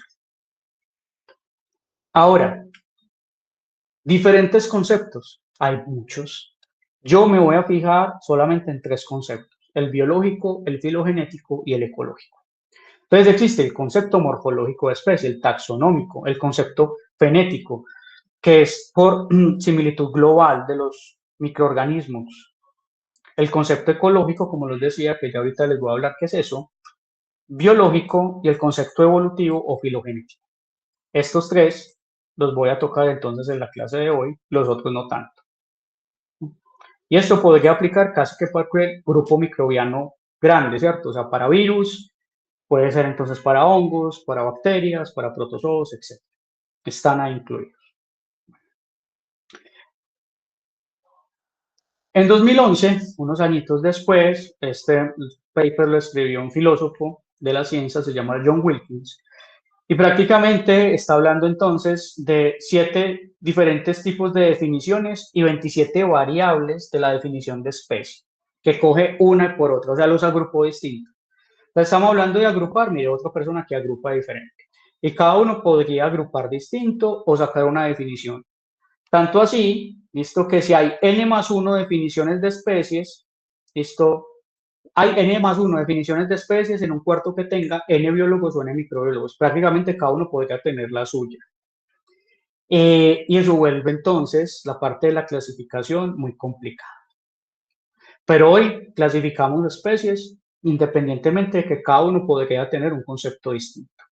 Ahora, diferentes conceptos, hay muchos. Yo me voy a fijar solamente en 3 conceptos, el biológico, el filogenético y el ecológico. Entonces existe el concepto morfológico de especie, el taxonómico, el concepto fenético, que es por similitud global de los microorganismos. El concepto ecológico, como les decía, que ya ahorita les voy a hablar qué es eso, biológico y el concepto evolutivo o filogenético. Estos 3 los voy a tocar entonces en la clase de hoy, los otros no tanto. Y esto podría aplicar casi que para cualquier grupo microbiano grande, ¿cierto? O sea, para virus, puede ser entonces para hongos, para bacterias, para protozoos, etc. Están ahí incluidos. En 2011, unos añitos después, este paper lo escribió un filósofo de la ciencia, se llama John Wilkins, y prácticamente está hablando entonces de 7 diferentes tipos de definiciones y 27 variables de la definición de especie, que coge una por otra, o sea, los agrupó distintos. Entonces estamos hablando de agrupar, mire, otra persona que agrupa diferente. Y cada uno podría agrupar distinto o sacar una definición. Tanto así, listo, que si hay n+1 definiciones de especies, listo, hay n+1 definiciones de especies en un cuarto que tenga n biólogos o n microbiólogos. Prácticamente cada uno podría tener la suya. Y eso vuelve entonces la parte de la clasificación muy complicada. Pero hoy clasificamos especies independientemente de que cada uno podría tener un concepto distinto.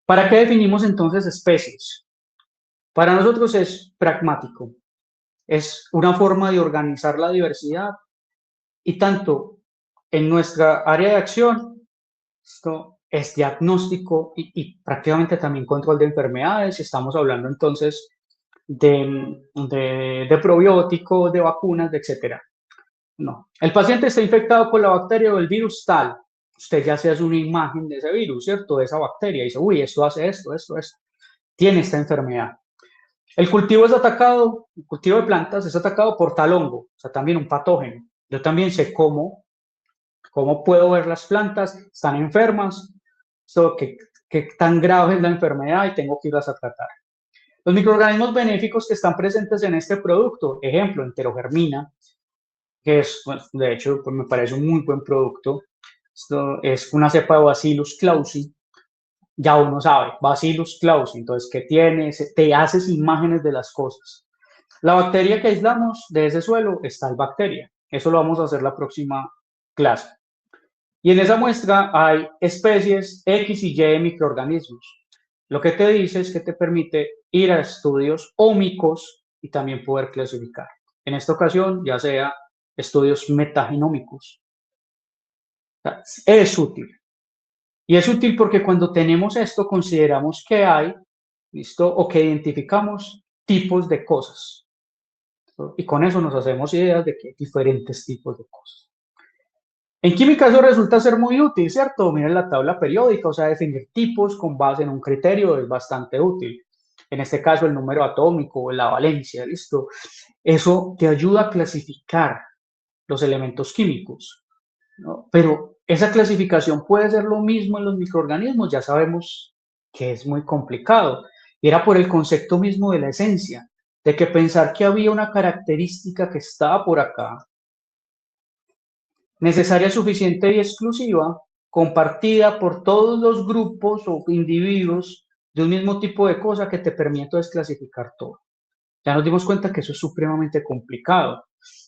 ¿Para qué definimos entonces especies? Para nosotros es pragmático. Es una forma de organizar la diversidad y tanto en nuestra área de acción, esto es diagnóstico y prácticamente también control de enfermedades. Estamos hablando entonces de probióticos, de vacunas, etcétera. No. El paciente está infectado con la bacteria o el virus tal. Usted ya se hace una imagen de ese virus, ¿cierto? De esa bacteria. Y dice, uy, esto hace esto. Tiene esta enfermedad. El cultivo es atacado, el cultivo de plantas es atacado por tal hongo, o sea, también un patógeno. Yo también sé cómo puedo ver las plantas, están enfermas, qué tan grave es la enfermedad y tengo que irlas a tratar. Los microorganismos benéficos que están presentes en este producto, ejemplo, enterogermina, que es, pues, de hecho, pues me parece un muy buen producto. Esto es una cepa de Bacillus clausi. Ya uno sabe, Bacillus clausi. Entonces, ¿qué tienes? Te haces imágenes de las cosas. La bacteria que aislamos de ese suelo es tal bacteria. Eso lo vamos a hacer la próxima clase. Y en esa muestra hay especies X y Y de microorganismos. Lo que te dice es que te permite ir a estudios ómicos y también poder clasificar. En esta ocasión, ya sea estudios metagenómicos. Es útil. Y es útil porque cuando tenemos esto, consideramos que hay, ¿listo? O que identificamos tipos de cosas. ¿No? Y con eso nos hacemos ideas de que hay diferentes tipos de cosas. En química eso resulta ser muy útil, ¿cierto? Miren la tabla periódica, o sea, definir tipos con base en un criterio es bastante útil. En este caso, el número atómico, la valencia, ¿listo? Eso te ayuda a clasificar los elementos químicos, ¿no? Pero esa clasificación puede ser lo mismo en los microorganismos, ya sabemos que es muy complicado. Y era por el concepto mismo de la esencia, de que pensar que había una característica que estaba por acá, necesaria, suficiente y exclusiva, compartida por todos los grupos o individuos de un mismo tipo de cosa que te permite desclasificar todo. Ya nos dimos cuenta que eso es supremamente complicado.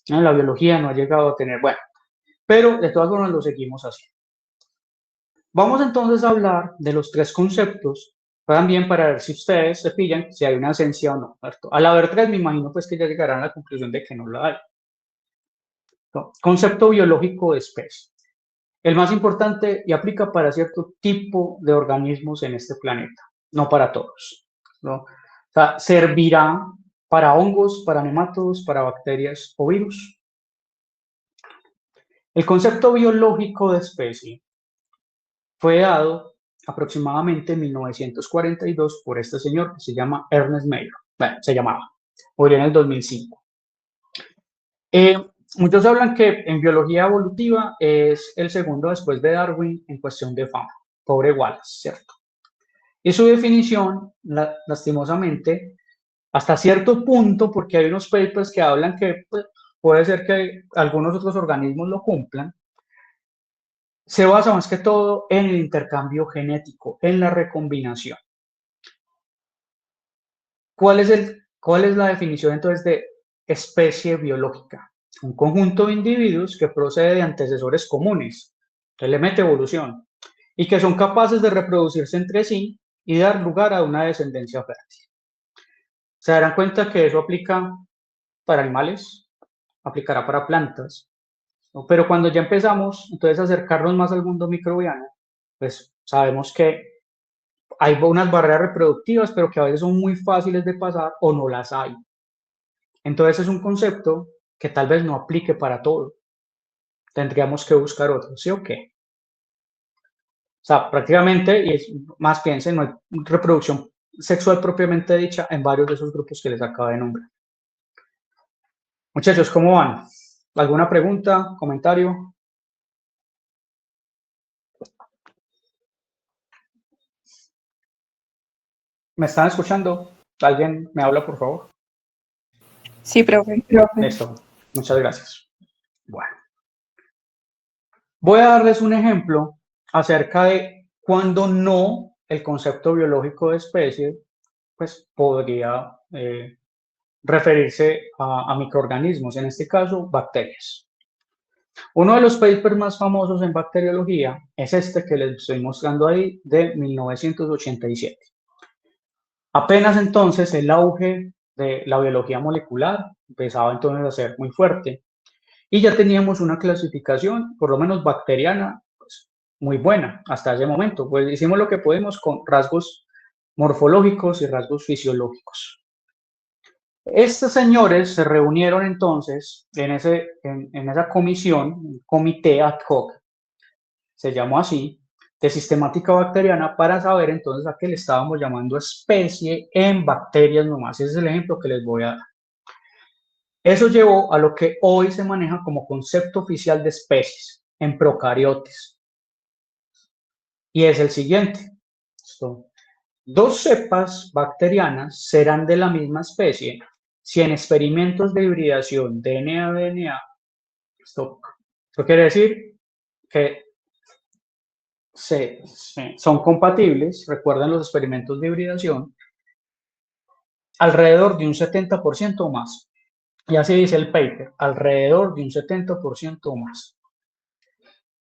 La biología no ha llegado a tener, bueno, pero de todas formas lo seguimos haciendo. Vamos entonces a hablar de los tres conceptos, también para ver si ustedes se pillan si hay una esencia o no, ¿cierto? Al haber tres, me imagino pues que ya llegarán a la conclusión de que no la hay. ¿No? Concepto biológico de especie. El más importante y aplica para cierto tipo de organismos en este planeta, no para todos, ¿no? O sea, servirá para hongos, para nematodos, para bacterias o virus. El concepto biológico de especie fue dado aproximadamente en 1942 por este señor que se llama Ernest Mayr. Bueno, se llamaba, murió en el 2005. Muchos hablan que en biología evolutiva es el segundo después de Darwin en cuestión de fama. Pobre Wallace, ¿cierto? Y su definición, lastimosamente, hasta cierto punto, porque hay unos papers que hablan que pues, puede ser que algunos otros organismos lo cumplan, se basa más que todo en el intercambio genético, en la recombinación. ¿Cuál es la definición entonces de especie biológica? Un conjunto de individuos que procede de antecesores comunes, elemento evolución, y que son capaces de reproducirse entre sí y dar lugar a una descendencia fértil. Se darán cuenta que eso aplica para animales, aplicará para plantas, ¿no? Pero cuando ya empezamos entonces a acercarnos más al mundo microbiano, pues sabemos que hay unas barreras reproductivas, pero que a veces son muy fáciles de pasar o no las hay. Entonces es un concepto que tal vez no aplique para todo. Tendríamos que buscar otro, ¿sí o qué? O sea, prácticamente, y es, más piensen, no hay reproducción sexual propiamente dicha en varios de esos grupos que les acabo de nombrar. Muchachos, ¿cómo van? ¿Alguna pregunta, comentario? ¿Me están escuchando? ¿Alguien me habla, por favor? Sí, profe. Listo, muchas gracias. Bueno, voy a darles un ejemplo acerca de cuando no el concepto biológico de especie pues podría referirse a microorganismos, en este caso bacterias. Uno de los papers más famosos en bacteriología es este que les estoy mostrando ahí de 1987. Apenas entonces el auge de la biología molecular empezaba entonces a ser muy fuerte y ya teníamos una clasificación, por lo menos bacteriana, pues, muy buena hasta ese momento. Pues hicimos lo que podemos con rasgos morfológicos y rasgos fisiológicos. Estos señores se reunieron entonces en esa comisión, un comité ad hoc, se llamó así, de sistemática bacteriana para saber entonces a qué le estábamos llamando especie en bacterias nomás. Ese es el ejemplo que les voy a dar. Eso llevó a lo que hoy se maneja como concepto oficial de especies en procariotes. Y es el siguiente. Dos cepas bacterianas serán de la misma especie si en experimentos de hibridación DNA-DNA, esto quiere decir que son compatibles, recuerden los experimentos de hibridación, alrededor de un 70% o más. Y así dice el paper, alrededor de un 70% o más.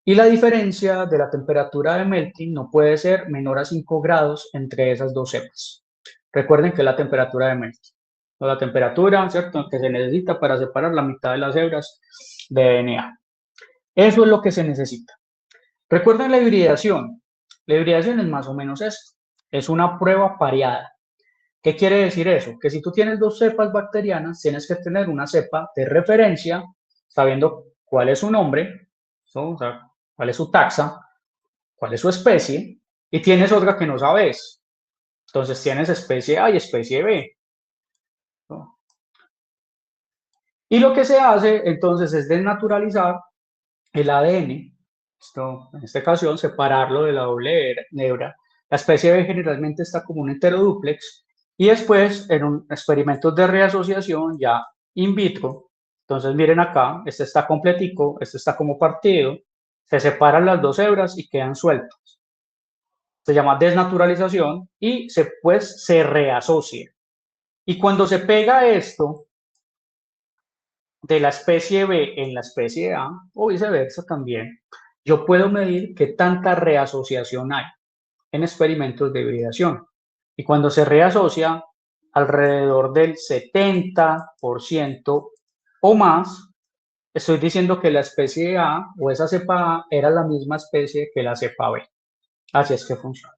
Y la diferencia de la temperatura de melting no puede ser menor a 5 grados entre esas dos cepas. Recuerden que es la temperatura de melting, o la temperatura, ¿cierto?, que se necesita para separar la mitad de las hebras de DNA. Eso es lo que se necesita. Recuerden la hibridación. La hibridación es más o menos esto. Es una prueba pareada. ¿Qué quiere decir eso? Que si tú tienes dos cepas bacterianas, tienes que tener una cepa de referencia, sabiendo cuál es su nombre, o sea, cuál es su taxa, cuál es su especie, y tienes otra que no sabes. Entonces tienes especie A y especie B, ¿no? Y lo que se hace entonces es desnaturalizar el ADN, esto, en esta ocasión separarlo de la doble hebra. La especie B generalmente está como un heterodúplex y después en un experimentos de reasociación ya in vitro, entonces miren acá, este está completico, este está como partido, se separan las dos hebras y quedan sueltos. Se llama desnaturalización y pues se reasocia. Y cuando se pega esto de la especie B en la especie A, o viceversa también, yo puedo medir qué tanta reasociación hay en experimentos de hibridación. Y cuando se reasocia alrededor del 70% o más, estoy diciendo que la especie A o esa cepa A era la misma especie que la cepa B. Así es que funciona.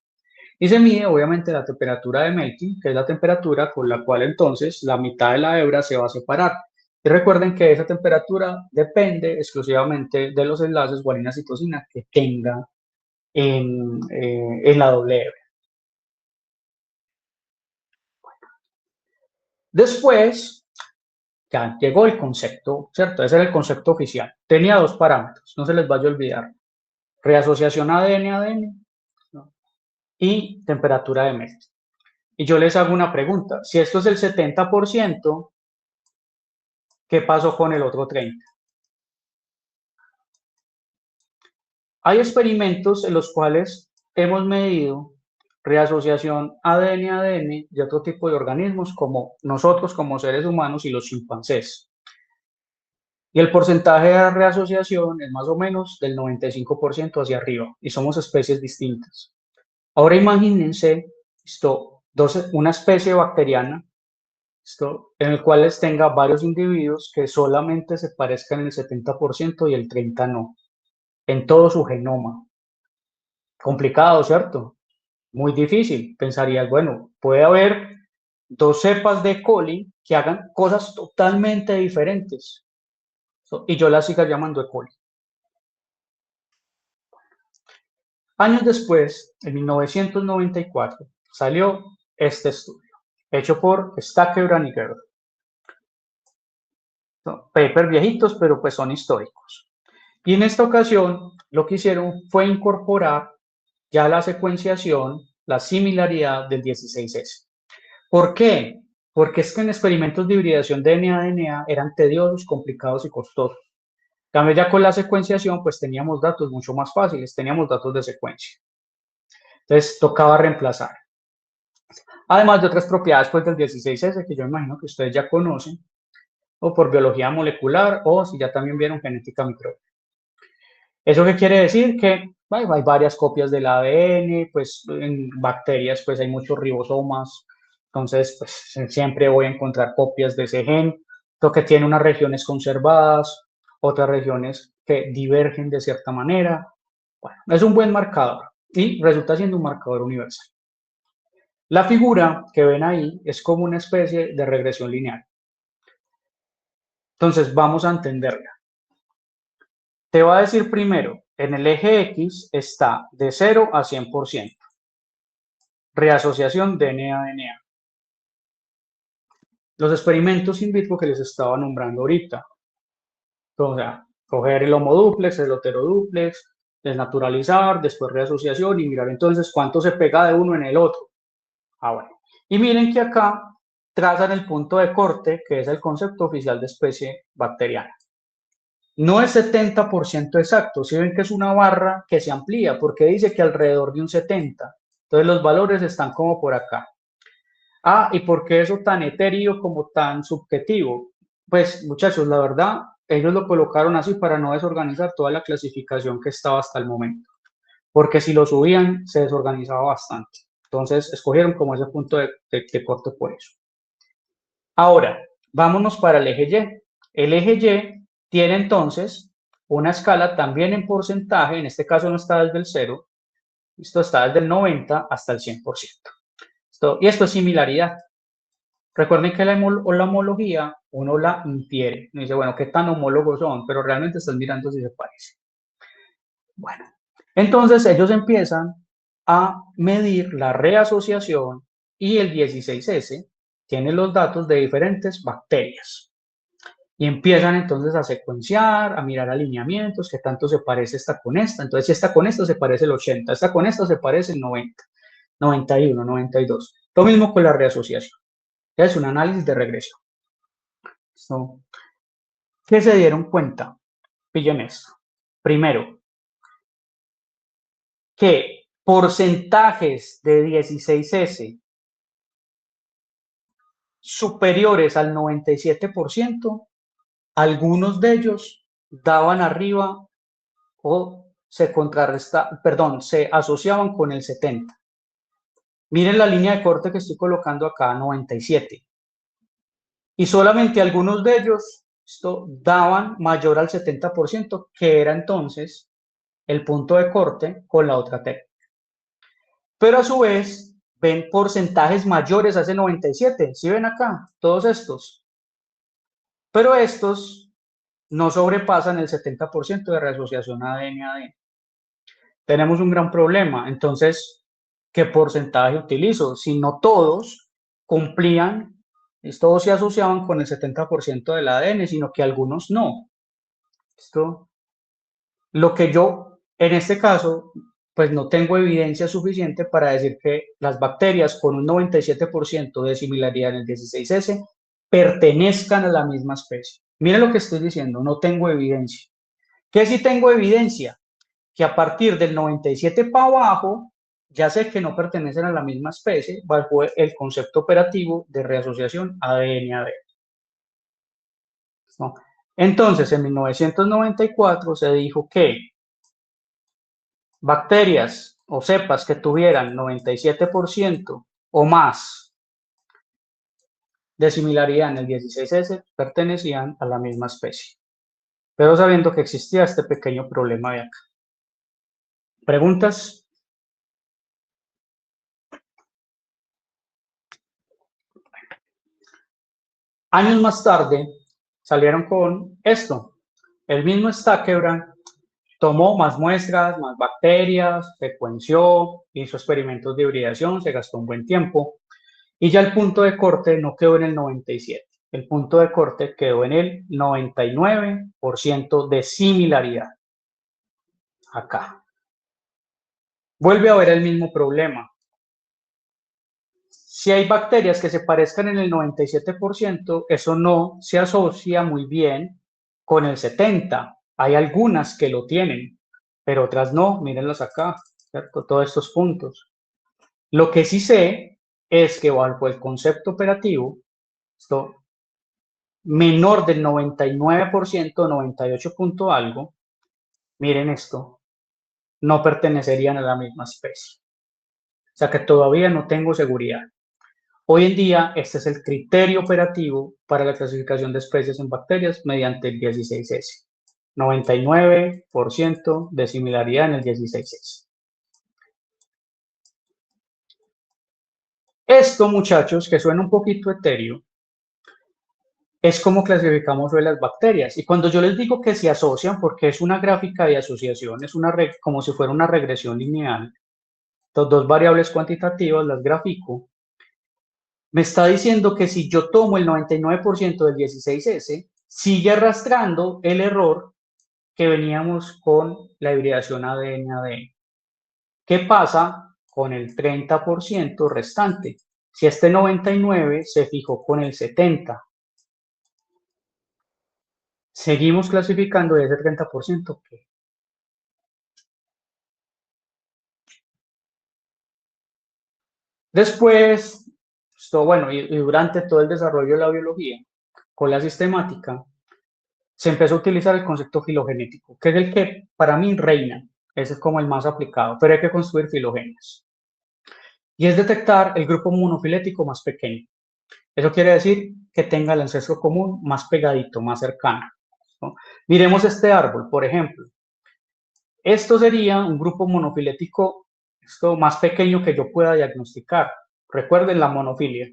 Y se mide obviamente la temperatura de melting, que es la temperatura con la cual entonces la mitad de la hebra se va a separar. Y recuerden que esa temperatura depende exclusivamente de los enlaces guanina-citosina que tenga en la doble hebra. Después, ya llegó el concepto, ¿cierto? Ese era el concepto oficial. Tenía dos parámetros, no se les vaya a olvidar. Reasociación ADN-ADN, ¿no?, y temperatura de melting. Y yo les hago una pregunta. Si esto es el 70%, ¿qué pasó con el otro 30%? Hay experimentos en los cuales hemos medido reasociación ADN-ADN de otro tipo de organismos como nosotros como seres humanos y los chimpancés. Y el porcentaje de reasociación es más o menos del 95% hacia arriba y somos especies distintas. Ahora imagínense una especie bacteriana en el cual tenga varios individuos que solamente se parezcan en el 70% y el 30% no, en todo su genoma. Complicado, ¿cierto? Muy difícil. Pensarías, bueno, puede haber dos cepas de E. coli que hagan cosas totalmente diferentes y yo las siga llamando E. coli. Años después, en 1994, salió este estudio, hecho por Stackelbrand y Gerber. Papers viejitos, pero pues son históricos. Y en esta ocasión, lo que hicieron fue incorporar ya la secuenciación, la similaridad del 16S. ¿Por qué? Porque es que en experimentos de hibridación de DNA eran tediosos, complicados y costosos. También ya con la secuenciación, pues teníamos datos mucho más fáciles, teníamos datos de secuencia. Entonces, tocaba reemplazar. Además de otras propiedades pues, del 16S, que yo imagino que ustedes ya conocen, o por biología molecular, o si ya también vieron genética microbiana. ¿Eso qué quiere decir? Que hay varias copias del ADN, pues en bacterias pues hay muchos ribosomas, entonces pues siempre voy a encontrar copias de ese gen, lo que tiene unas regiones conservadas, otras regiones que divergen de cierta manera. Bueno, es un buen marcador y resulta siendo un marcador universal. La figura que ven ahí es como una especie de regresión lineal. Entonces vamos a entenderla. Te va a decir primero, en el eje X está de 0 a 100%. Reasociación DNA-DNA. Los experimentos in vitro que les estaba nombrando ahorita. O sea, coger el homodúplex, el heterodúplex, desnaturalizar, después reasociación y mirar entonces cuánto se pega de uno en el otro. Bueno. Y miren que acá trazan el punto de corte, que es el concepto oficial de especie bacteriana. No es 70% exacto, si ven que es una barra que se amplía, porque dice que alrededor de un 70%. Entonces los valores están como por acá. Ah, ¿y por qué eso tan etéreo como tan subjetivo? Pues muchachos, la verdad, ellos lo colocaron así para no desorganizar toda la clasificación que estaba hasta el momento, porque si lo subían se desorganizaba bastante. Entonces escogieron como ese punto de corte por eso. Ahora, vámonos para el eje Y. El eje Y tiene entonces una escala también en porcentaje, en este caso no está desde el 0, esto está desde el 90 hasta el 100%. Y esto es similaridad. Recuerden que la homología uno la infiere. Uno dice, bueno, ¿qué tan homólogos son? Pero realmente están mirando si se parecen. Bueno, entonces ellos empiezan a medir la reasociación y el 16S tiene los datos de diferentes bacterias. Y empiezan entonces a secuenciar, a mirar alineamientos, qué tanto se parece esta con esta. Entonces, si esta con esta se parece el 80, esta con esta se parece el 90, 91, 92. Lo mismo con la reasociación. Es un análisis de regresión. So, ¿qué se dieron cuenta? Pillen esto. Primero, que porcentajes de 16S superiores al 97%, algunos de ellos daban arriba o se asociaban con el 70. Miren la línea de corte que estoy colocando acá, 97. Y solamente algunos de ellos daban mayor al 70%, que era entonces el punto de corte con la otra técnica. Pero a su vez, ven porcentajes mayores a ese 97. ¿Sí ven acá? Todos estos. Pero estos no sobrepasan el 70% de reasociación ADN-ADN. Tenemos un gran problema. Entonces, ¿qué porcentaje utilizo? Si no todos cumplían, todos se asociaban con el 70% del ADN, sino que algunos no. Esto, lo que yo, en este caso, pues no tengo evidencia suficiente para decir que las bacterias con un 97% de similaridad en el 16S pertenezcan a la misma especie. Miren lo que estoy diciendo, no tengo evidencia. ¿Qué sí tengo evidencia? Que a partir del 97 para abajo, ya sé que no pertenecen a la misma especie bajo el concepto operativo de reasociación ADN-ADN. ¿No? Entonces, en 1994 se dijo que bacterias o cepas que tuvieran 97% o más de similaridad en el 16S pertenecían a la misma especie, pero sabiendo que existía este pequeño problema de acá. ¿Preguntas? Años más tarde salieron con esto. El mismo Stackelberg tomó más muestras, más bacterias, secuenció, hizo experimentos de hibridación, se gastó un buen tiempo y ya el punto de corte no quedó en el 97. El punto de corte quedó en el 99% de similaridad. Acá. Vuelve a haber el mismo problema. Si hay bacterias que se parezcan en el 97%, eso no se asocia muy bien con el 70%. Hay algunas que lo tienen, pero otras no. Mírenlas acá, ¿cierto? Todos estos puntos. Lo que sí sé es que bajo el concepto operativo, esto menor del 99%, 98 punto algo, miren esto, no pertenecerían a la misma especie. O sea que todavía no tengo seguridad. Hoy en día, este es el criterio operativo para la clasificación de especies en bacterias mediante el 16S. 99% de similaridad en el 16S. Esto, muchachos, que suena un poquito etéreo, es como clasificamos hoy las bacterias. Y cuando yo les digo que se asocian, porque es una gráfica de asociación, es como si fuera una regresión lineal, las dos variables cuantitativas las grafico, me está diciendo que si yo tomo el 99% del 16S, sigue arrastrando el error que veníamos con la hibridación ADN-ADN. ¿Qué pasa con el 30% restante? Si este 99 se fijó con el 70, seguimos clasificando de ese 30%. ¿Qué? Después Esto, bueno, y durante todo el desarrollo de la biología, con la sistemática, se empezó a utilizar el concepto filogenético, que es el que para mí reina, ese es como el más aplicado, pero hay que construir filogenias. Y es detectar el grupo monofilético más pequeño. Eso quiere decir que tenga el ancestro común más pegadito, más cercano, ¿no? Miremos este árbol, por ejemplo. Esto sería un grupo monofilético esto más pequeño que yo pueda diagnosticar. Recuerden la monofilia.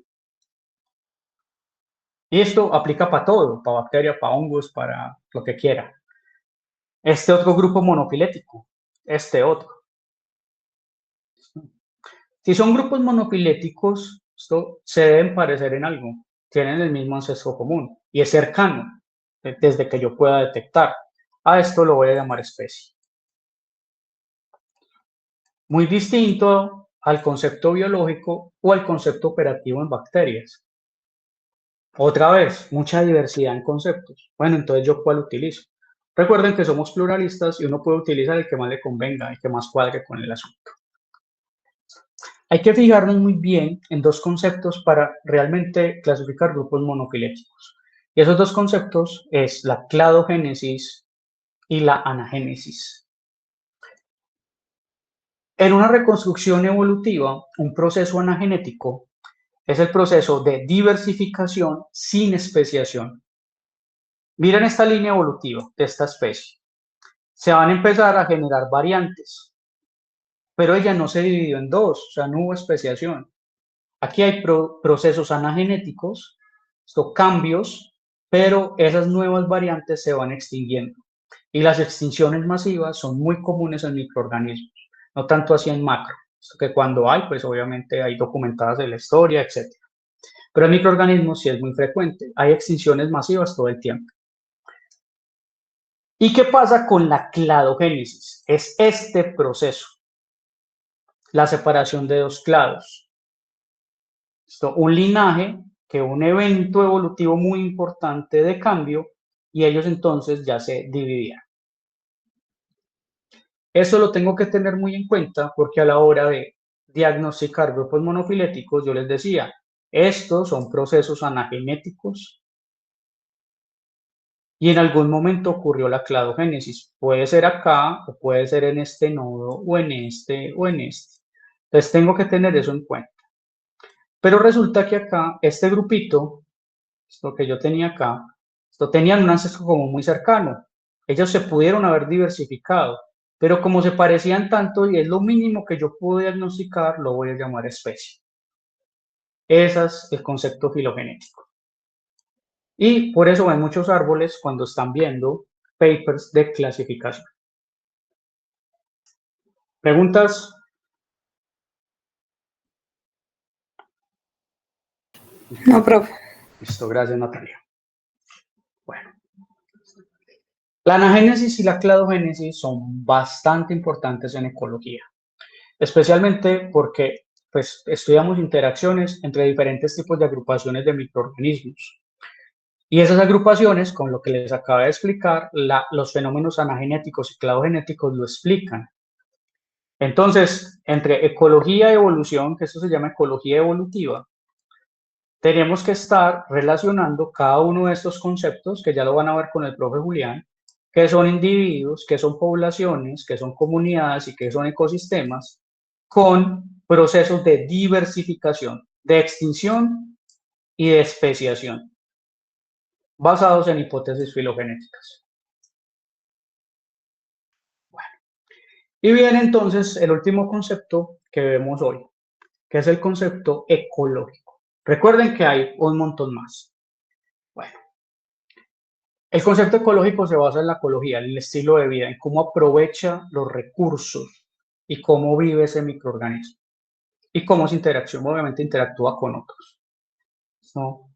Y esto aplica para todo, para bacterias, para hongos, para lo que quiera. Este otro grupo monofilético, este otro. Si son grupos monofiléticos, esto se deben parecer en algo, tienen el mismo ancestro común y es cercano desde que yo pueda detectar. A esto lo voy a llamar especie. Muy distinto al concepto biológico o al concepto operativo en bacterias. Otra vez, mucha diversidad en conceptos. Bueno, entonces ¿yo cuál utilizo? Recuerden que somos pluralistas y uno puede utilizar el que más le convenga, el que más cuadre con el asunto. Hay que fijarnos muy bien en dos conceptos para realmente clasificar grupos monofiléticos. Y esos dos conceptos es la cladogénesis y la anagénesis. En una reconstrucción evolutiva, un proceso anagenético es el proceso de diversificación sin especiación. Miren esta línea evolutiva de esta especie. Se van a empezar a generar variantes, pero ella no se dividió en dos, o sea, no hubo especiación. Aquí hay procesos anagenéticos, estos cambios, pero esas nuevas variantes se van extinguiendo. Y las extinciones masivas son muy comunes en microorganismos, no tanto así en macro, que cuando hay, pues obviamente hay documentadas en la historia, etc. Pero en microorganismos sí es muy frecuente, hay extinciones masivas todo el tiempo. ¿Y qué pasa con la cladogénesis? Es este proceso, la separación de dos clados. Esto, un linaje que un evento evolutivo muy importante de cambio y ellos entonces ya se dividían. Eso lo tengo que tener muy en cuenta porque a la hora de diagnosticar grupos monofiléticos, yo les decía, estos son procesos anagenéticos y en algún momento ocurrió la cladogénesis. Puede ser acá o puede ser en este nodo o en este o en este. Entonces tengo que tener eso en cuenta. Pero resulta que acá, este grupito, esto que yo tenía acá, esto tenían un ancestro como muy cercano. Ellos se pudieron haber diversificado, pero como se parecían tanto y es lo mínimo que yo puedo diagnosticar, lo voy a llamar especie. Ese es el concepto filogenético. Y por eso ven muchos árboles cuando están viendo papers de clasificación. ¿Preguntas? No, profe. Listo, gracias Natalia. Bueno, la anagénesis y la cladogénesis son bastante importantes en ecología, especialmente porque pues, estudiamos interacciones entre diferentes tipos de agrupaciones de microorganismos. Y esas agrupaciones, con lo que les acabo de explicar, los fenómenos anagenéticos y cladogenéticos lo explican. Entonces, entre ecología y evolución, que esto se llama ecología evolutiva, tenemos que estar relacionando cada uno de estos conceptos, que ya lo van a ver con el profe Julián, que son individuos, que son poblaciones, que son comunidades y que son ecosistemas, con procesos de diversificación, de extinción y de especiación, basados en hipótesis filogenéticas. Bueno, y viene entonces el último concepto que vemos hoy, que es el concepto ecológico. Recuerden que hay un montón más. Bueno, el concepto ecológico se basa en la ecología, en el estilo de vida, en cómo aprovecha los recursos y cómo vive ese microorganismo y cómo su interacción obviamente interactúa con otros, ¿no?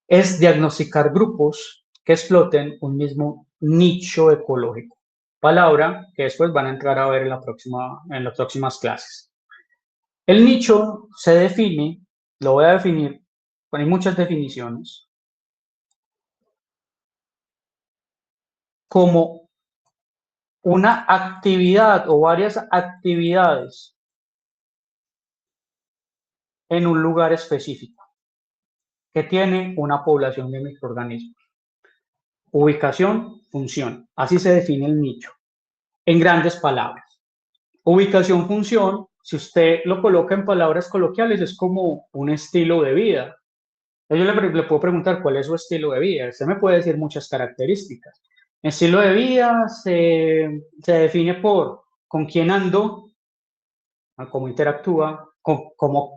Es diagnosticar grupos que exploten un mismo nicho ecológico, palabra que después van a entrar a ver en las próximas clases. El nicho se define, lo voy a definir, hay muchas definiciones, como una actividad o varias actividades en un lugar específico que tiene una población de microorganismos. Ubicación, función. Así se define el nicho, en grandes palabras. Ubicación, función, si usted lo coloca en palabras coloquiales, es como un estilo de vida. Yo le puedo preguntar cuál es su estilo de vida. Usted me puede decir muchas características. El estilo de vida se define por con quién ando, cómo interactúa,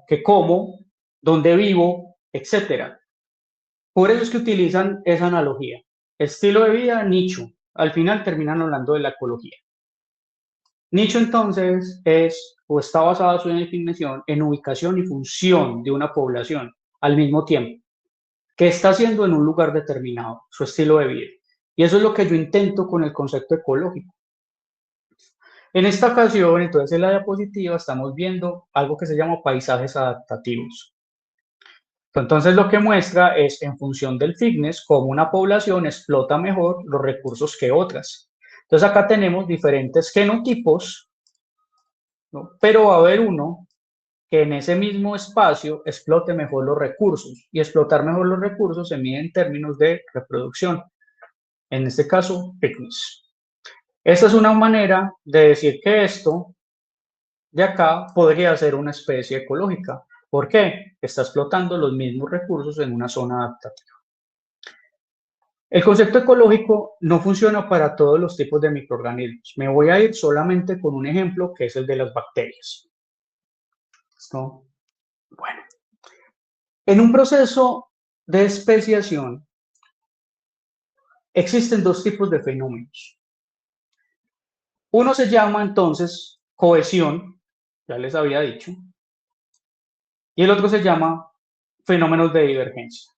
qué como, dónde vivo, etcétera. Por eso es que utilizan esa analogía. Estilo de vida, nicho. Al final terminan hablando de la ecología. Nicho entonces es o está basado su definición en ubicación y función de una población al mismo tiempo. ¿Qué está haciendo en un lugar determinado? Su estilo de vida. Y eso es lo que yo intento con el concepto ecológico. En esta ocasión, entonces en la diapositiva estamos viendo algo que se llama paisajes adaptativos. Entonces lo que muestra es en función del fitness cómo una población explota mejor los recursos que otras. Entonces acá tenemos diferentes genotipos, ¿no? Pero va a haber uno que en ese mismo espacio explote mejor los recursos. Y explotar mejor los recursos se mide en términos de reproducción. En este caso, fitness. Esta es una manera de decir que esto de acá podría ser una especie ecológica. ¿Por qué? Está explotando los mismos recursos en una zona adaptativa. El concepto ecológico no funciona para todos los tipos de microorganismos. Me voy a ir solamente con un ejemplo que es el de las bacterias. ¿Listo? Bueno, en un proceso de especiación existen dos tipos de fenómenos. Uno se llama entonces cohesión, ya les había dicho, y el otro se llama fenómenos de divergencia.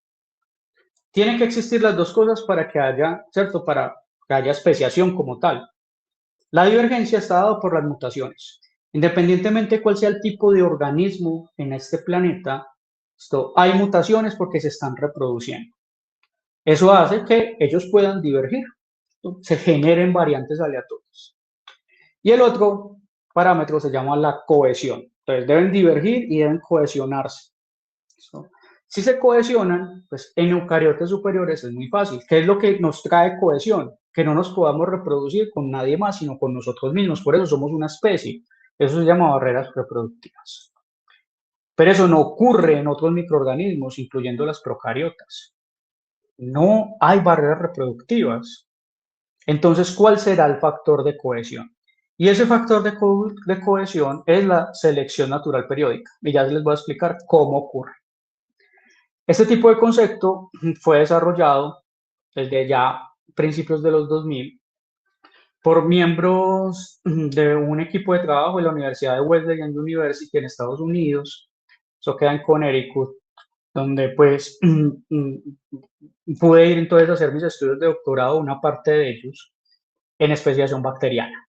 Tienen que existir las dos cosas para que haya, ¿cierto? Para que haya especiación como tal. La divergencia está dada por las mutaciones. Independientemente de cuál sea el tipo de organismo en este planeta, hay mutaciones porque se están reproduciendo. Eso hace que ellos puedan divergir, se generen variantes aleatorias. Y el otro parámetro se llama la cohesión. Entonces deben divergir y deben cohesionarse. ¿Listo? Si se cohesionan, pues en eucariotas superiores es muy fácil. ¿Qué es lo que nos trae cohesión? Que no nos podamos reproducir con nadie más, sino con nosotros mismos. Por eso somos una especie. Eso se llama barreras reproductivas. Pero eso no ocurre en otros microorganismos, incluyendo las procariotas. No hay barreras reproductivas. Entonces, ¿cuál será el factor de cohesión? Y ese factor de cohesión es la selección natural periódica. Y ya les voy a explicar cómo ocurre. Este tipo de concepto fue desarrollado desde ya principios de los 2000 por miembros de un equipo de trabajo de la Universidad de Wesleyan University en Estados Unidos. Eso queda en Connecticut, donde pues pude ir entonces a hacer mis estudios de doctorado, una parte de ellos, en especiación bacteriana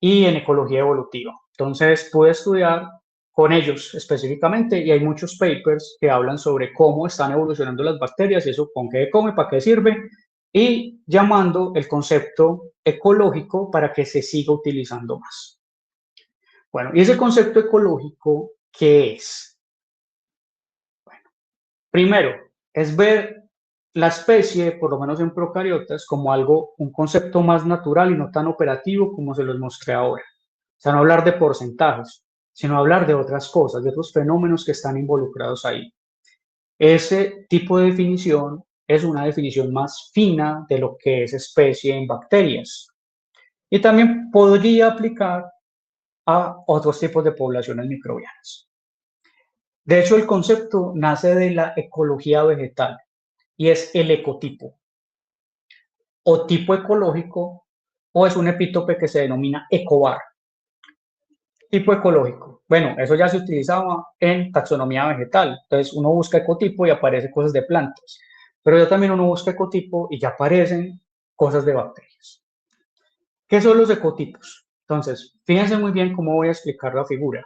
y en ecología evolutiva. Entonces pude estudiar con ellos específicamente y hay muchos papers que hablan sobre cómo están evolucionando las bacterias y eso con qué come, para qué sirve y llamando el concepto ecológico para que se siga utilizando más. Bueno, ¿y ese concepto ecológico qué es? Bueno, primero, es ver la especie, por lo menos en procariotas, como algo, un concepto más natural y no tan operativo como se los mostré ahora. O sea, no hablar de porcentajes, sino hablar de otras cosas, de otros fenómenos que están involucrados ahí. Ese tipo de definición es una definición más fina de lo que es especie en bacterias. Y también podría aplicar a otros tipos de poblaciones microbianas. De hecho, el concepto nace de la ecología vegetal y es el ecotipo o tipo ecológico o es un epítope que se denomina ecobar. Tipo ecológico. Bueno, eso ya se utilizaba en taxonomía vegetal. Entonces uno busca ecotipo y aparecen cosas de plantas. Pero ya también uno busca ecotipo y ya aparecen cosas de bacterias. ¿Qué son los ecotipos? Entonces, fíjense muy bien cómo voy a explicar la figura.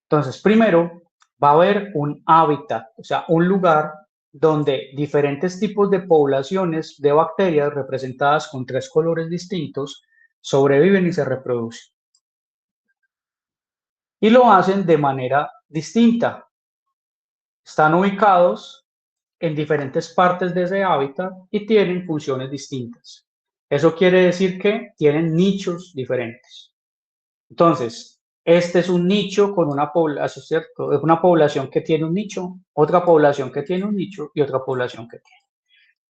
Entonces, primero va a haber un hábitat, o sea, un lugar donde diferentes tipos de poblaciones de bacterias representadas con 3 colores distintos sobreviven y se reproducen. y lo hacen de manera distinta. Están ubicados en diferentes partes de ese hábitat y tienen funciones distintas. Eso quiere decir que tienen nichos diferentes. Entonces, este es un nicho con una población, ¿cierto? Es una población que tiene un nicho, otra población que tiene un nicho y otra población que tiene.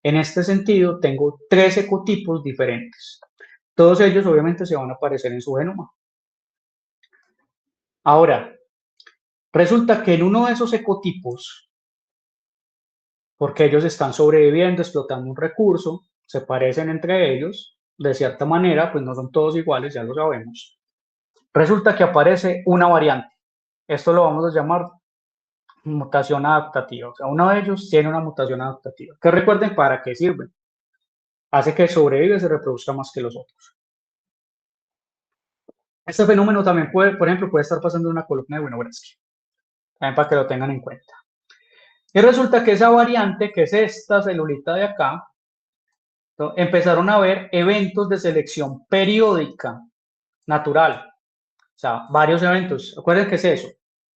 En este sentido, tengo 3 ecotipos diferentes. Todos ellos obviamente se van a aparecer en su genoma. Ahora, resulta que en uno de esos ecotipos, porque ellos están sobreviviendo, explotando un recurso, se parecen entre ellos, de cierta manera, pues no son todos iguales, ya lo sabemos. Resulta que aparece una variante. Esto lo vamos a llamar mutación adaptativa. O sea, uno de ellos tiene una mutación adaptativa. Que recuerden para qué sirve. Hace que sobrevive y se reproduzca más que los otros. Este fenómeno también puede, por ejemplo, puede estar pasando en una columna de Winogradsky. También para que lo tengan en cuenta. Y resulta que esa variante, que es esta celulita de acá, empezaron a haber eventos de selección periódica natural. O sea, varios eventos. Acuérdense que es eso.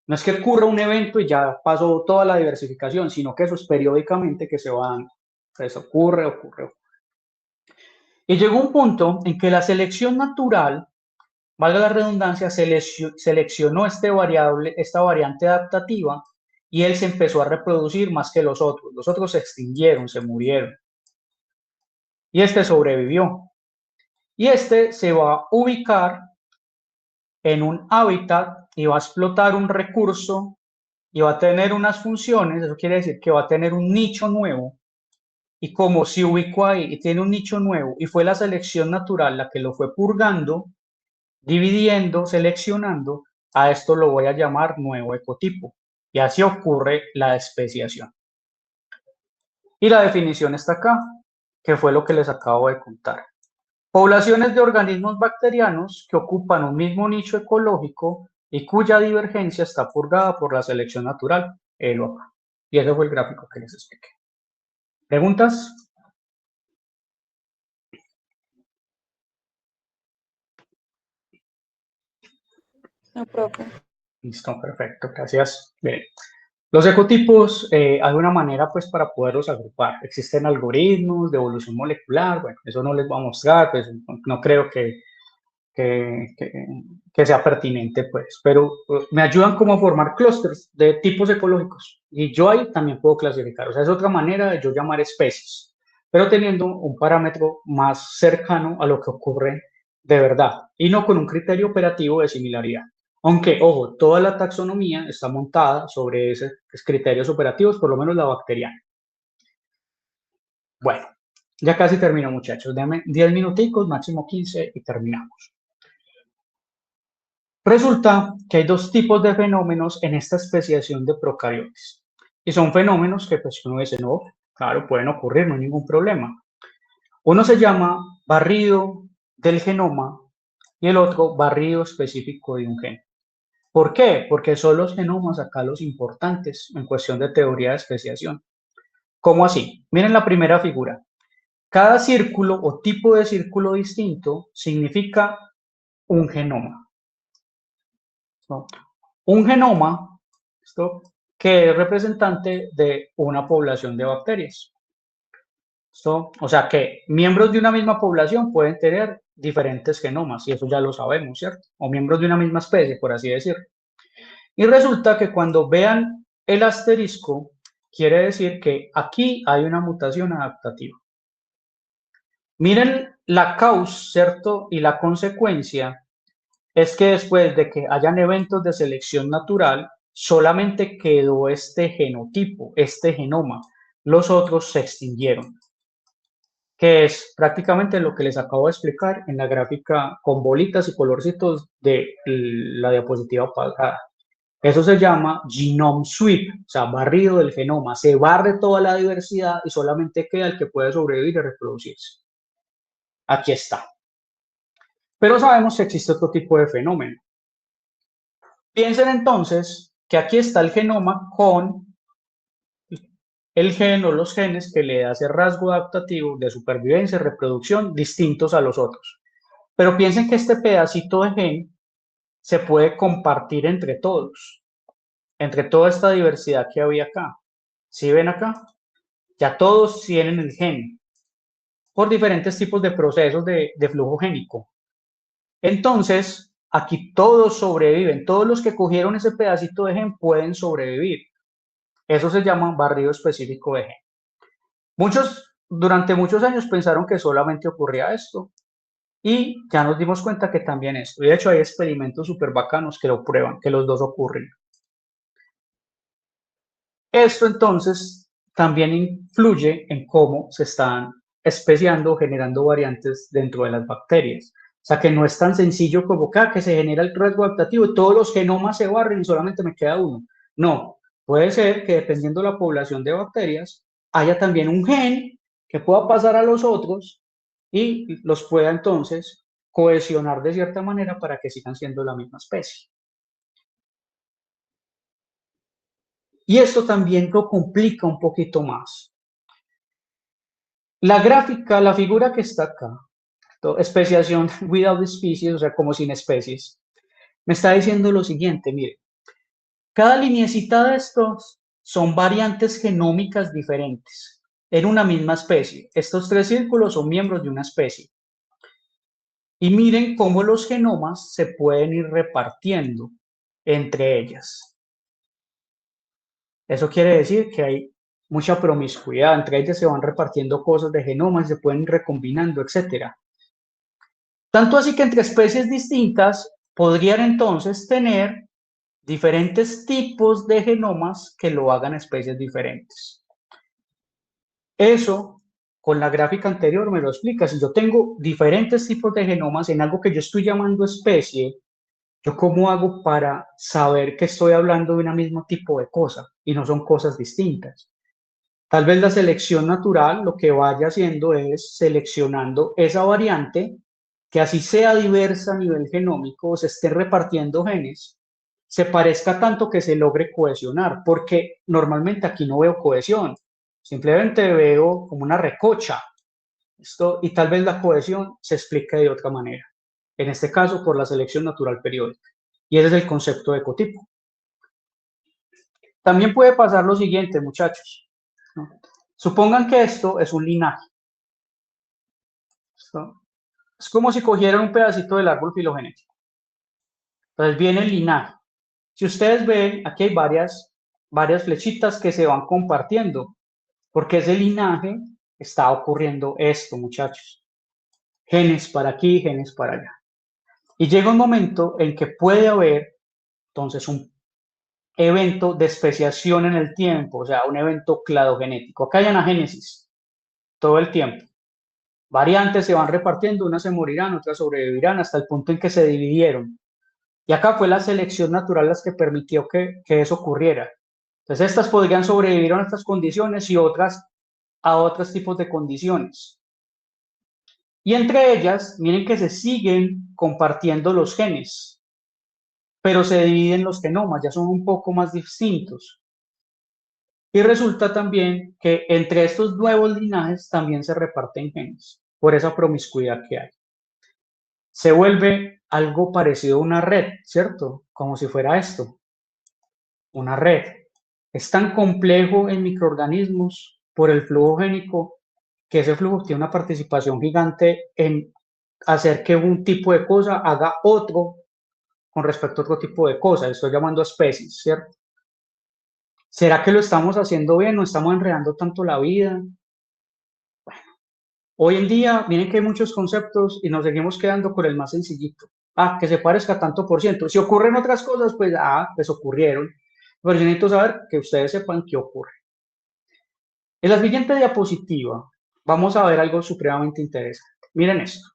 No es que ocurra un evento y ya pasó toda la diversificación, sino que eso es periódicamente que se va dando. Entonces ocurre. Y llegó un punto en que la selección natural, valga la redundancia, seleccionó esta variante adaptativa y él se empezó a reproducir más que los otros. Los otros se extinguieron, se murieron. Y este sobrevivió. Y este se va a ubicar en un hábitat y va a explotar un recurso y va a tener unas funciones, eso quiere decir que va a tener un nicho nuevo, y como se ubicó ahí y tiene un nicho nuevo y fue la selección natural la que lo fue purgando, dividiendo, seleccionando, a esto lo voy a llamar nuevo ecotipo, y así ocurre la especiación. Y la definición está acá, que fue lo que les acabo de contar. Poblaciones de organismos bacterianos que ocupan un mismo nicho ecológico y cuya divergencia está purgada por la selección natural, el OPA. Y ese fue el gráfico que les expliqué. ¿Preguntas? No, profe. Listo, perfecto, gracias. Bien. Los ecotipos, hay una manera pues para poderlos agrupar. Existen algoritmos de evolución molecular, bueno, eso no les voy a mostrar, pues no creo que sea pertinente, pues, pero me ayudan como a formar clústeres de tipos ecológicos y yo ahí también puedo clasificar, o sea, es otra manera de yo llamar especies, pero teniendo un parámetro más cercano a lo que ocurre de verdad y no con un criterio operativo de similaridad. Aunque, ojo, toda la taxonomía está montada sobre esos criterios operativos, por lo menos la bacteriana. Bueno, ya casi termino, muchachos. Denme 10 minuticos, máximo 15 y terminamos. Resulta que hay 2 tipos de fenómenos en esta especiación de procariotes. Y son fenómenos que pues uno dice, no, claro, pueden ocurrir, no hay ningún problema. Uno se llama barrido del genoma y el otro barrido específico de un gen. ¿Por qué? Porque son los genomas acá los importantes en cuestión de teoría de especiación. ¿Cómo así? Miren la primera figura. Cada círculo o tipo de círculo distinto significa un genoma. ¿No? Un genoma, ¿esto? Que es representante de una población de bacterias. ¿Esto? O sea que miembros de una misma población pueden tener diferentes genomas, y eso ya lo sabemos, ¿cierto? O miembros de una misma especie, por así decirlo. Y resulta que cuando vean el asterisco, quiere decir que aquí hay una mutación adaptativa. Miren la causa, ¿cierto? Y la consecuencia es que después de que hayan eventos de selección natural, solamente quedó este genotipo, este genoma. Los otros se extinguieron, que es prácticamente lo que les acabo de explicar en la gráfica con bolitas y colorcitos de la diapositiva pasada. Eso se llama genome sweep, o sea, barrido del genoma. Se barre toda la diversidad y solamente queda el que puede sobrevivir y reproducirse. Aquí está. Pero sabemos que existe otro tipo de fenómeno. Piensen entonces que aquí está el genoma con el gen o los genes que le da ese rasgo adaptativo de supervivencia y reproducción distintos a los otros. Pero piensen que este pedacito de gen se puede compartir entre todos, entre toda esta diversidad que había acá. ¿Sí ven acá? Ya todos tienen el gen por diferentes tipos de procesos de flujo génico. Entonces, aquí todos sobreviven, todos los que cogieron ese pedacito de gen pueden sobrevivir. Eso se llama barrido específico de gen. Durante muchos años pensaron que solamente ocurría esto y ya nos dimos cuenta que también esto. Y de hecho hay experimentos súper bacanos que lo prueban, que los dos ocurren. Esto entonces también influye en cómo se están especiando, generando variantes dentro de las bacterias. O sea que no es tan sencillo como que se genera el rasgo adaptativo y todos los genomas se barren y solamente me queda uno. No, puede ser que dependiendo de la población de bacterias, haya también un gen que pueda pasar a los otros y los pueda entonces cohesionar de cierta manera para que sigan siendo la misma especie. Y esto también lo complica un poquito más. La gráfica, la figura que está acá, especiación without species, o sea, como sin especies, me está diciendo lo siguiente, mire, cada lineecita de estos son variantes genómicas diferentes en una misma especie. Estos 3 círculos son miembros de una especie. Y miren cómo los genomas se pueden ir repartiendo entre ellas. Eso quiere decir que hay mucha promiscuidad, entre ellas se van repartiendo cosas de genomas, se pueden ir recombinando, etcétera. Tanto así que entre especies distintas podrían entonces tener diferentes tipos de genomas que lo hagan especies diferentes. Eso, con la gráfica anterior me lo explica. Si yo tengo diferentes tipos de genomas en algo que yo estoy llamando especie, ¿yo cómo hago para saber que estoy hablando de un mismo tipo de cosa y no son cosas distintas? Tal vez la selección natural lo que vaya haciendo es seleccionando esa variante que así sea diversa a nivel genómico, se estén repartiendo genes, se parezca tanto que se logre cohesionar, porque normalmente aquí no veo cohesión, simplemente veo como una recocha, y tal vez la cohesión se explica de otra manera, en este caso por la selección natural periódica, y ese es el concepto de ecotipo. También puede pasar lo siguiente, muchachos, ¿no? Supongan que esto es un linaje. ¿No? Es como si cogieran un pedacito del árbol filogenético. Entonces viene el linaje. Si ustedes ven, aquí hay varias flechitas que se van compartiendo, porque ese linaje está ocurriendo esto, muchachos. Genes para aquí, genes para allá. Y llega un momento en que puede haber, entonces, un evento de especiación en el tiempo, o sea, un evento cladogenético. Acá hay anagénesis todo el tiempo. Variantes se van repartiendo, unas se morirán, otras sobrevivirán hasta el punto en que se dividieron. Y acá fue la selección natural las que permitió que eso ocurriera. Entonces, estas podrían sobrevivir a estas condiciones y otras a otros tipos de condiciones. Y entre ellas, miren que se siguen compartiendo los genes, pero se dividen los genomas, ya son un poco más distintos. Y resulta también que entre estos nuevos linajes también se reparten genes, por esa promiscuidad que hay. Se vuelve algo parecido a una red, ¿cierto? Como si fuera esto, una red. Es tan complejo en microorganismos por el flujo génico que ese flujo tiene una participación gigante en hacer que un tipo de cosa haga otro con respecto a otro tipo de cosa. Estoy llamando a especies, ¿cierto? ¿Será que lo estamos haciendo bien? ¿No estamos enredando tanto la vida? Hoy en día, miren que hay muchos conceptos y nos seguimos quedando con el más sencillito. Ah, que se parezca tanto por ciento. Si ocurren otras cosas, pues ocurrieron. Pero yo necesito saber que ustedes sepan qué ocurre. En la siguiente diapositiva vamos a ver algo supremamente interesante. Miren esto.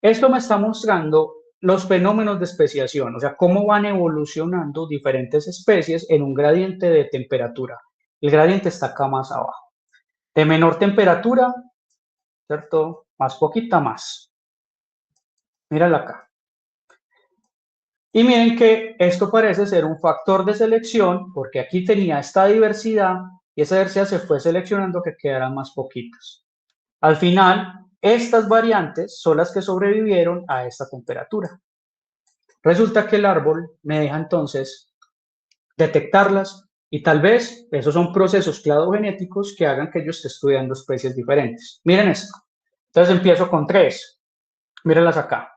Esto me está mostrando los fenómenos de especiación, o sea, cómo van evolucionando diferentes especies en un gradiente de temperatura. El gradiente está acá más abajo. De menor temperatura, ¿cierto? Más poquita más. Mírala acá. Y miren que esto parece ser un factor de selección, porque aquí tenía esta diversidad y esa diversidad se fue seleccionando que quedaran más poquitas. Al final, estas variantes son las que sobrevivieron a esta temperatura. Resulta que el árbol me deja entonces detectarlas y tal vez esos son procesos cladogenéticos que hagan que yo esté estudiando especies diferentes. Miren esto. Entonces empiezo con tres. Mírenlas acá.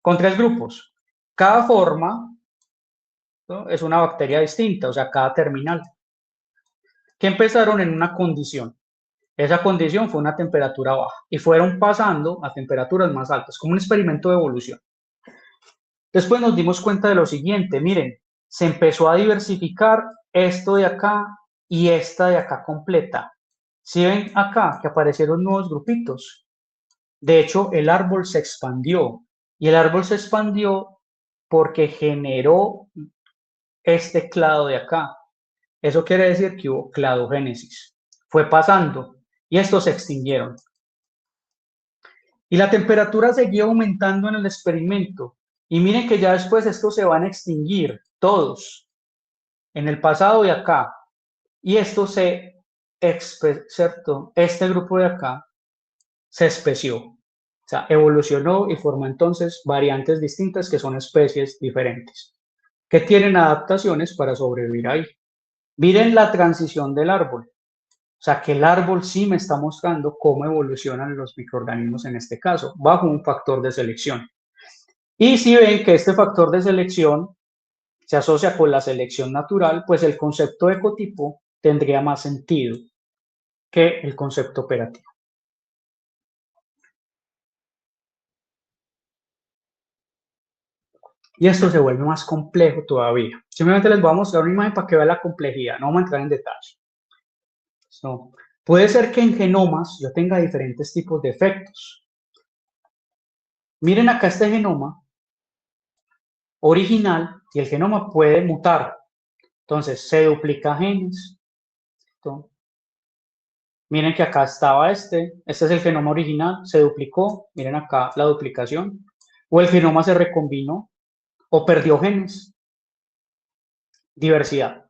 Con tres grupos. Cada forma, ¿no?, es una bacteria distinta, o sea, cada terminal, que empezaron en una condición. Esa condición fue una temperatura baja y fueron pasando a temperaturas más altas, como un experimento de evolución. Después nos dimos cuenta de lo siguiente, miren, se empezó a diversificar esto de acá y esta de acá completa. Si ven acá que aparecieron nuevos grupitos, de hecho el árbol se expandió y el árbol se expandió porque generó este clado de acá. Eso quiere decir que hubo cladogénesis. Fue pasando y estos se extinguieron. Y la temperatura seguía aumentando en el experimento. Y miren que ya después estos se van a extinguir, todos, en el pasado y acá. Y esto ¿cierto? Este grupo de acá se especió. O sea, evolucionó y formó entonces variantes distintas que son especies diferentes, que tienen adaptaciones para sobrevivir ahí. Miren la transición del árbol. O sea, que el árbol sí me está mostrando cómo evolucionan los microorganismos en este caso, bajo un factor de selección. Y si ven que este factor de selección se asocia con la selección natural, pues el concepto de ecotipo tendría más sentido que el concepto operativo. Y esto se vuelve más complejo todavía. Simplemente les voy a mostrar una imagen para que vean la complejidad, no vamos a entrar en detalle. No. Puede ser que en genomas yo tenga diferentes tipos de efectos. Miren acá este genoma original y el genoma puede mutar. Entonces, se duplica genes. ¿No? Miren que acá estaba este es el genoma original, se duplicó. Miren acá la duplicación. O el genoma se recombinó o perdió genes. Diversidad.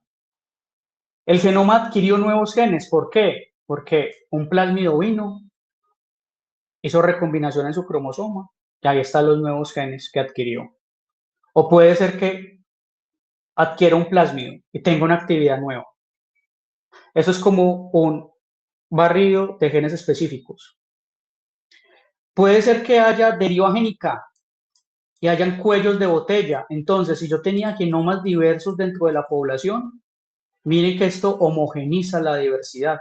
El genoma adquirió nuevos genes. ¿Por qué? Porque un plásmido vino, hizo recombinación en su cromosoma y ahí están los nuevos genes que adquirió. O puede ser que adquiera un plásmido y tenga una actividad nueva. Eso es como un barrido de genes específicos. Puede ser que haya deriva génica y hayan cuellos de botella. Entonces, si yo tenía genomas diversos dentro de la población, miren que esto homogeniza la diversidad,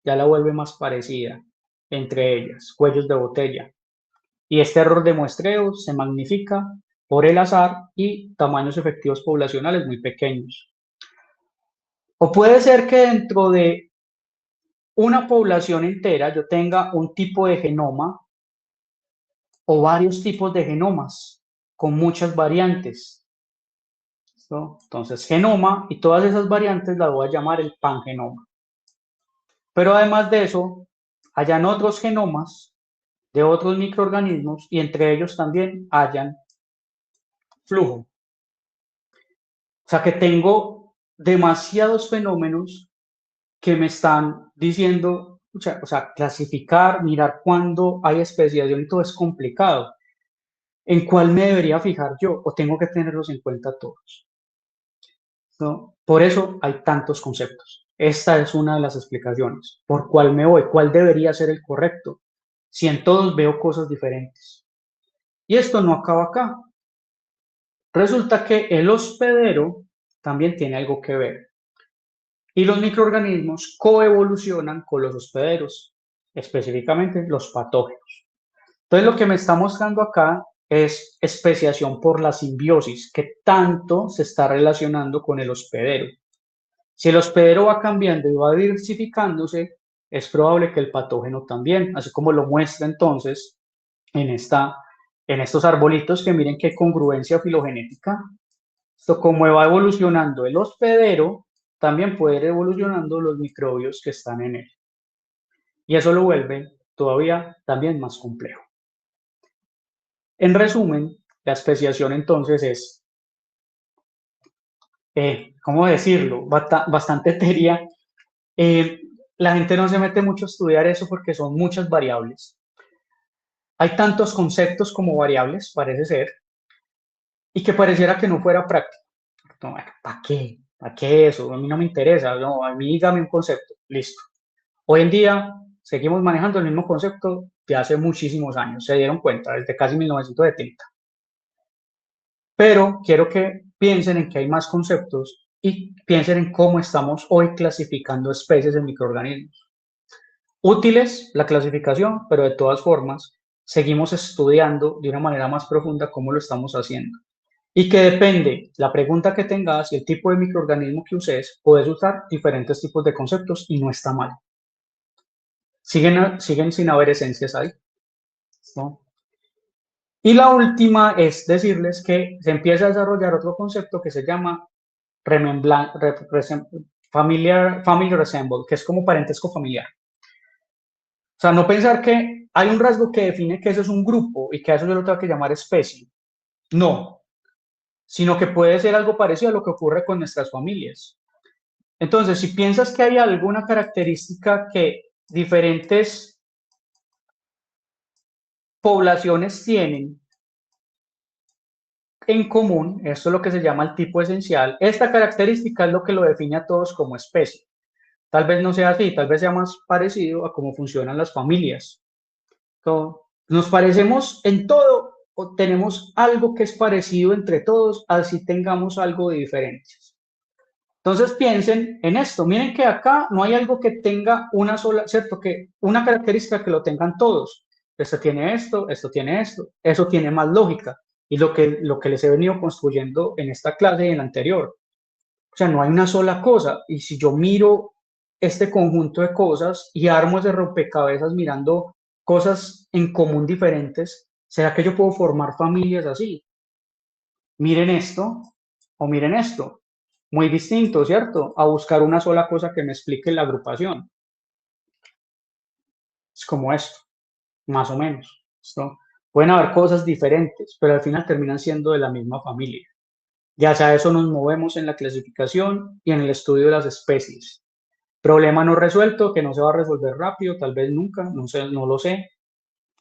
ya la vuelve más parecida entre ellas, cuellos de botella. Y este error de muestreo se magnifica por el azar y tamaños efectivos poblacionales muy pequeños. O puede ser que dentro de una población entera yo tenga un tipo de genoma o varios tipos de genomas con muchas variantes. ¿No? Entonces, genoma y todas esas variantes las voy a llamar el pangenoma. Pero además de eso, hayan otros genomas de otros microorganismos y entre ellos también hayan flujo. O sea que tengo demasiados fenómenos que me están diciendo, o sea, clasificar, mirar cuándo hay especiación y todo es complicado. ¿En cuál me debería fijar yo o tengo que tenerlos en cuenta todos? ¿No? Por eso hay tantos conceptos. Esta es una de las explicaciones. ¿Por cuál me voy? ¿Cuál debería ser el correcto? Si en todos veo cosas diferentes. Y esto no acaba acá. Resulta que el hospedero también tiene algo que ver. Y los microorganismos coevolucionan con los hospederos, específicamente los patógenos. Entonces, lo que me está mostrando acá es especiación por la simbiosis, que tanto se está relacionando con el hospedero. Si el hospedero va cambiando y va diversificándose, es probable que el patógeno también, así como lo muestra entonces en, en estos arbolitos, que miren qué congruencia filogenética. Esto, como va evolucionando el hospedero, también puede ir evolucionando los microbios que están en él. Y eso lo vuelve todavía también más complejo. En resumen, la especiación entonces es, ¿cómo decirlo?, bastante etérea. La gente no se mete mucho a estudiar eso porque son muchas variables. Hay tantos conceptos como variables, parece ser, y que pareciera que no fuera práctico. No, ¿para qué? ¿Para qué eso? A mí no me interesa, no, a mí dígame un concepto, listo. Hoy en día seguimos manejando el mismo concepto de hace muchísimos años, se dieron cuenta, desde casi 1970. Pero quiero que piensen en que hay más conceptos y piensen en cómo estamos hoy clasificando especies de microorganismos. Útiles la clasificación, pero de todas formas seguimos estudiando de una manera más profunda cómo lo estamos haciendo. Y que depende la pregunta que tengas y el tipo de microorganismo que uses, puedes usar diferentes tipos de conceptos y no está mal. Siguen sin haber esencias ahí, ¿no? Y la última es decirles que se empieza a desarrollar otro concepto que se llama family resemble, que es como parentesco familiar. O sea, no pensar que hay un rasgo que define que eso es un grupo y que a eso yo lo tengo que llamar especie. No, sino que puede ser algo parecido a lo que ocurre con nuestras familias. Entonces, si piensas que hay alguna característica que diferentes poblaciones tienen en común, esto es lo que se llama el tipo esencial, esta característica es lo que lo define a todos como especie. Tal vez no sea así, tal vez sea más parecido a cómo funcionan las familias. Nos parecemos en todo o tenemos algo que es parecido entre todos, así tengamos algo de diferencias. Entonces piensen en esto, miren que acá no hay algo que tenga una sola, ¿cierto? Que una característica que lo tengan todos. Esto tiene esto tiene esto, eso tiene más lógica. Y lo que les he venido construyendo en esta clase y en la anterior. O sea, no hay una sola cosa. Y si yo miro este conjunto de cosas y armo ese rompecabezas mirando cosas en común diferentes, ¿será que yo puedo formar familias así? Miren esto o miren esto. Muy distinto, ¿cierto? A buscar una sola cosa que me explique la agrupación. Es como esto, más o menos, ¿no? Pueden haber cosas diferentes, pero al final terminan siendo de la misma familia. Ya sea eso nos movemos en la clasificación y en el estudio de las especies. Problema no resuelto, que no se va a resolver rápido, tal vez nunca, no sé, no lo sé,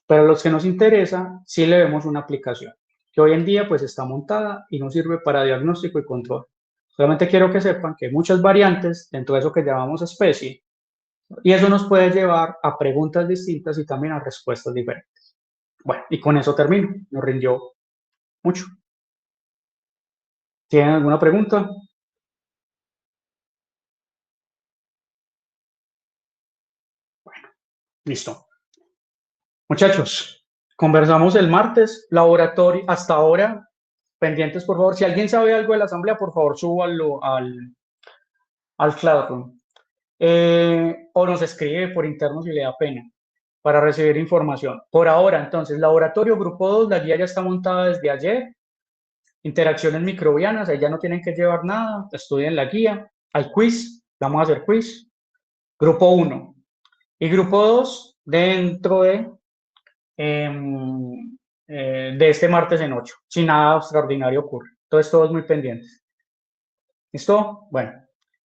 pero a los que nos interesa, sí le vemos una aplicación, que hoy en día pues está montada y nos sirve para diagnóstico y control. Solamente quiero que sepan que hay muchas variantes dentro de eso que llamamos especie, y eso nos puede llevar a preguntas distintas y también a respuestas diferentes. Bueno, y con eso termino, nos rindió mucho. ¿Tienen alguna pregunta? Bueno, listo. Muchachos, conversamos el martes, laboratorio, hasta ahora, pendientes, por favor. Si alguien sabe algo de la asamblea, por favor, súbalo al Classroom. O nos escribe por interno si le da pena para recibir información. Por ahora, entonces, laboratorio grupo 2, la guía ya está montada desde ayer. Interacciones microbianas, ahí ya no tienen que llevar nada, estudien la guía. Hay quiz, vamos a hacer quiz. Grupo 1. Y grupo 2, dentro de este martes en 8, si nada extraordinario ocurre. Entonces, todos muy pendientes. ¿Listo? Bueno.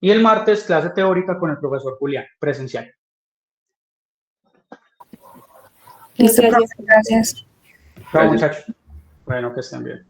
Y el martes, clase teórica con el profesor Julián, presencial. Listo, gracias. Chao, muchachos. Bueno, que estén bien.